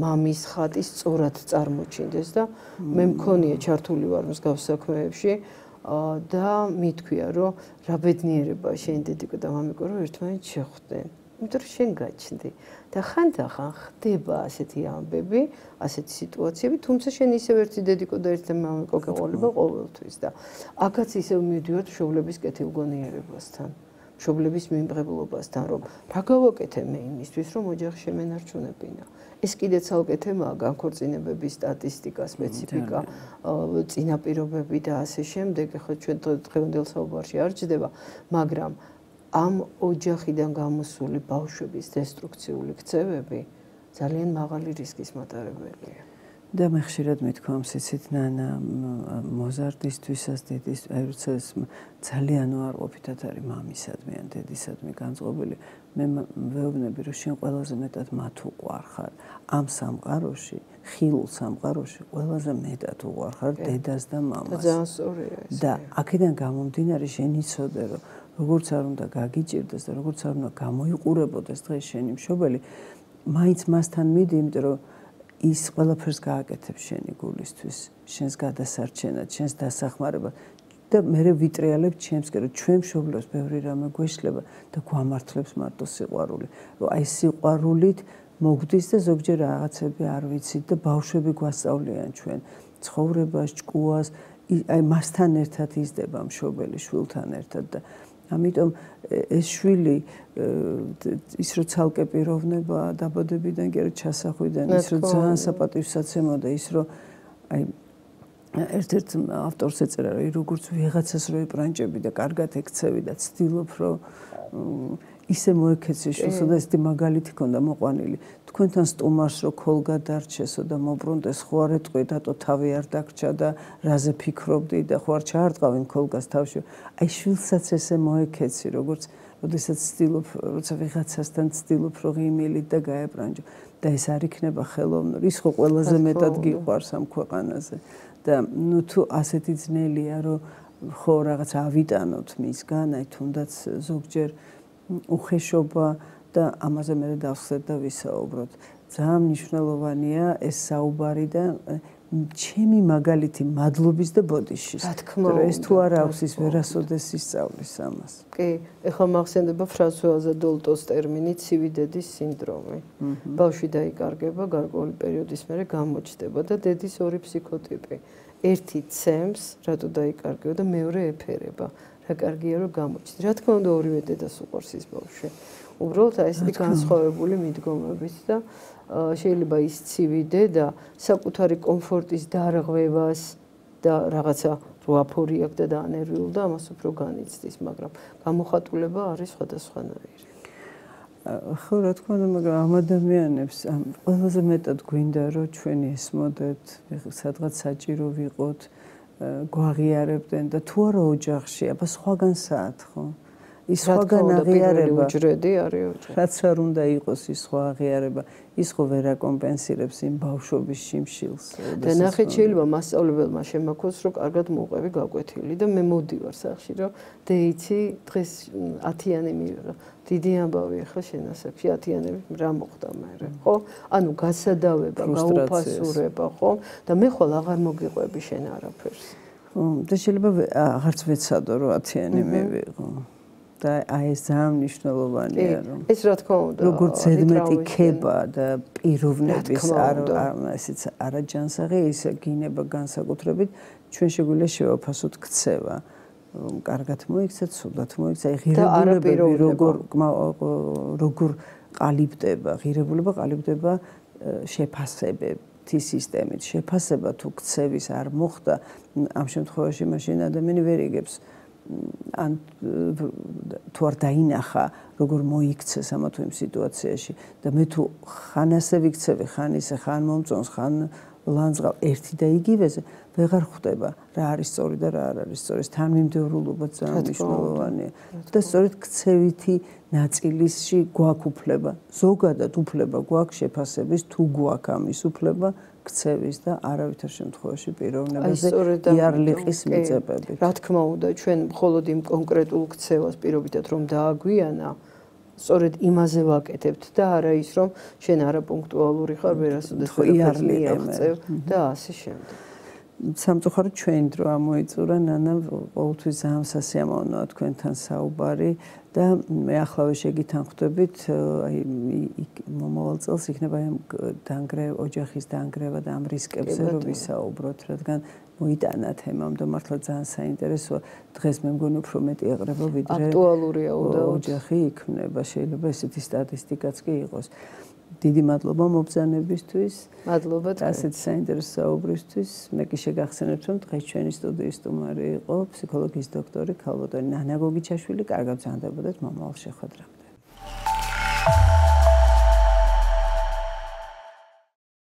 მამის ხატი სწორად წარმოჩინდეს და მე მქონია ჩართული ვარ მსგავს საქმეებში და მithქვია, რომ რა ბედნიერება შენ დედიკო და მამიკო, რომ ერთმანეთს შეხვდნენ. იმიტომ რომ შენ გაჩნდი და ხანდახან ხდება ასეთი ამბები, ასეთი სიტუაციები, თუმცა შენ ისევ ერთი დედიკო და ერთი მამიკო გეყოლება ყოველთვის და აქაც ისევ მივდივართ მშობლების კეთილგონიერებასთან, მშობლების მიმღებლობასთან, რომ რა გავაკეთე მე იმისთვის, რომ ოჯახი შემენარჩუნებინა. ეს კიდე ცალკე თემაა, განქორწინებების სტატისტიკა, სპეციფიკა, წინაპირობები და ასე შემდეგ. ახლა ჩვენ დღევანდელ საუბარში არ ჯდება, მაგრამ ამ ოჯახიდან გამოსული ბავშვების დესტრუქციული ქცევები ძალიან მაღალი რისკის მატარებელია. და მე ხშირად მithქვამს იცით ნანა მოზარდისთვისაც დედის აი როცა ძალიან უარყოფითად არის მამისადმი ან დედისადმი განწყობილი მე ვეუბნები რომ შენ ყველაზე მეტად მათ უყვარხარ ამ სამყაროში ხილულ სამყაროში ყველაზე მეტად უყვარხარ დედას და მამას და ძალიან სწორია ეს და აქედან გამომდინარე შენ იცოდე რომ როგორც არ უნდა გაგიჭირდეს და როგორც არ უნდა გამოიყურებოდეს დღეს შენი მშობელი მაინც მასთან მიდი იმიტომ რომ ის ყველაფერს გააკეთებს შენი გულისთვის, შენს გადასარჩენად, შენს დასახმარებლად და მე ვიტრიალებ ჩემსკენ, რომ ჩვენ მშობლებს ბევრი რამე გვეშლება და გვამართლებს მარტო სიყვარული. რომ აი სიყვარულით მოგდის და ზოგჯერ რაღაცები არ ვიცით და ბავშვები გვასწავლიან ჩვენ ცხოვრებას, ჭკუას, აი მასთან ერთად იზრდება მშობელი შვილთან ერთად და ამიტომ ეს შვილი ის რო ცალკე პიროვნება დაბადებიდან კი არა ჩასახვიდან ის რო ძალიან საპატივსაცემო და ის რო აი ერთ-ერთ ავტორს ეწერა რომ როგორც ვიღაცას რო ეპრანჭები და კარგად ეკცევი და ცდილობ რომ ისე მოექეცი შვილსა და ესეთი მაგალითი ქონდა მოყვანილი თქვენთან სტუმარს რო ქოლ გადარჩესო და მობრუნდეს ხო არ ეტყვი დატო თავი არ დაგჭა და რაზე ფიქრობდი და ხო არ ჩაარტყავ იმ ქოლგას თავში აი შვილსაც ესე მოექეცი როგორც როდესაც ცდილობ როცა ვიღაცასთან ცდილობ რომ ღიმილით და გაეპრანჭო და ეს არ იქნება ხელოვნური ის ხო ყველაზე მეტად გიყვარს ამ ქვეყანაზე და ნუ თუ ასეთი ძნელია რომ ხო რაღაც ავიტანოთ მისგან აი თუნდაც ზოგჯერ უხეშობა და ამაზე მე დავხსნათ და ვისაუბროთ. ძალიან მნიშვნელოვანია ეს საუბარი და ჩემი მაგალითი მადლობის და ბოდიშის. რა თქმა უნდა, ეს თუ არ აქვს ის ვერასოდეს ისწავლის ამას. კი, ეხლა მახსენდება ფრანსუაზა დოლტოს ტერმინი ცივი დედის სინდრომი. ბავშვი დაიკარგება, გარკვეული პერიოდის მერე გამოჩნდება და დედის ორი ფსიქოტიპი. ერთი ცემს, რატო დაიკარგება და მეორე ეფერება. რა კარგია რომ გამოჩნდა. რა თქმა უნდა ორივე დედას უყვარს ის ბავშვი. უბრალოდ აი ესეთი განსხვავებული მიდგომებით და შეიძლება ის ცივი დედა საკუთარი კომფორტის დარღვევას და რაღაცა რო აფორი აქვს და დაანერვიულდა ამას უფრო განიცდის, მაგრამ გამოხატულება არის სხვადასხვანაირი. ხო რა თქმა უნდა, მაგრამ ამ ადამიანებს ყველაზე მეტად გვინდა რომ ჩვენი ესმოდეთ, სადღაც საჭირო ვიყოთ გვაღიარებდნენ და თუ არა ოჯახში, აბა სხვაგან საათ ხო? ის სხვაგან აღიარება უჯრედი არის ოჯახი. რაც არ უნდა იყოს ის სხვა აღიარება, ის ხო ვერ აკომპენსირებს იმ ბავშვობის შიმშილს. და ნახეთ შეიძლება მასწავლებელმა შემაქოს რომ კარგად მოყვები გაკვეთილი და მე მოვდივარ სახში რომ დეიცი დღეს 10-იანი მივიღე. დიდი ამბავი ახლა შენ ასაკში 10-იანები რა მოხდა მერე, ხო? ანუ გასადავება, გაუფასურება, ხო? და მე ხვალ აღარ მოგიყვები შენ არაფერს. და შეიძლება აღარც ვეცადო 8-იანი მივიღო. და აი ეს ძალიან მნიშვნელოვანია, რომ ეს რა თქმა უნდა, როგორც ზედმეტი ქება და პიროვნების ესეც არაჯანსაღი, ისე გინება განსაკუთრებით ჩვენ შეგვიძლია შევაფასოთ ქცევა. კარგად მოიქცეთ, სულად მოიქცეთ, აი ღირებულებები როგორ ყალიბდება, ღირებულება ყალიბდება შეფასებითი სისტემით. შეფასება თუ ქცევის არ მოხდა, ამ შემთხვევაში მაშინ ადამიანი ვერ იგებს ან თუ არ დაინახა როგორ მოიქცეს ამა თუ იმ სიტუაციაში და მე თუ ხან ასე ვიქცევი, ხან ისე, ხან მომწონს, ხან ლანძღავ ერთი და იგივეზე ვეღარ ხვდება რა არის სწორი და რა არ არის სწორი. თანმიმდევრულობა ძალიან მნიშვნელოვანია და სწორედ ქცევითი ნაწილში გვაქვს უფლება. ზოგადად უფლება გვაქვს შეფასების, თუ გვაქვს ამის უფლება ქცევის და არავითარ შემთხვევაში პიროვნებაზე იარლიყის მიწებებით. რა თქმა უნდა, ჩვენ მხოლოდ იმ კონკრეტულ ქცევას პირობითად რომ დააგვიანა, სწორედ იმაზე ვაკეთებთ და არა ის რომ შენ არაპუნქტუალური ხარ, ვერასოდეს იარლიყებ და ასე შემდეგ. სამწუხაროდ ჩვენი დრო ამოიწურა, ნანა, ყოველთვის ძალიან სასიამოვნოა თქვენთან საუბარი და მე ახლავე შეგითანხმდებით, აი მომავალ წელს იქნება ოჯახის დანგრევა და ამ რისკებზე რომ ვისაუბროთ, რადგან მოიტანა თემამ და მართლა ძალიან საინტერესოა. დღეს მე მგონი უფრო მეტი ეყრება ვიდრე აქტუალურია ოჯახი იქმნება, შეიძლება ესეთი სტატისტიკაც კი იყოს. დიდი მადლობა მობრძანებისთვის. მადლობა თქვენ. ასეთი საინტერესო საუბრისთვის. მე კი შეგახსენებთ, რომ დღეს ჩვენი სტუდიის სტუმარი იყო ფსიქოლოგიის დოქტორი ქალბატონი ნანა გოგიჩაშვილი. კარგად ბრძანდებოდეთ მომავალ შეხვედრამდე.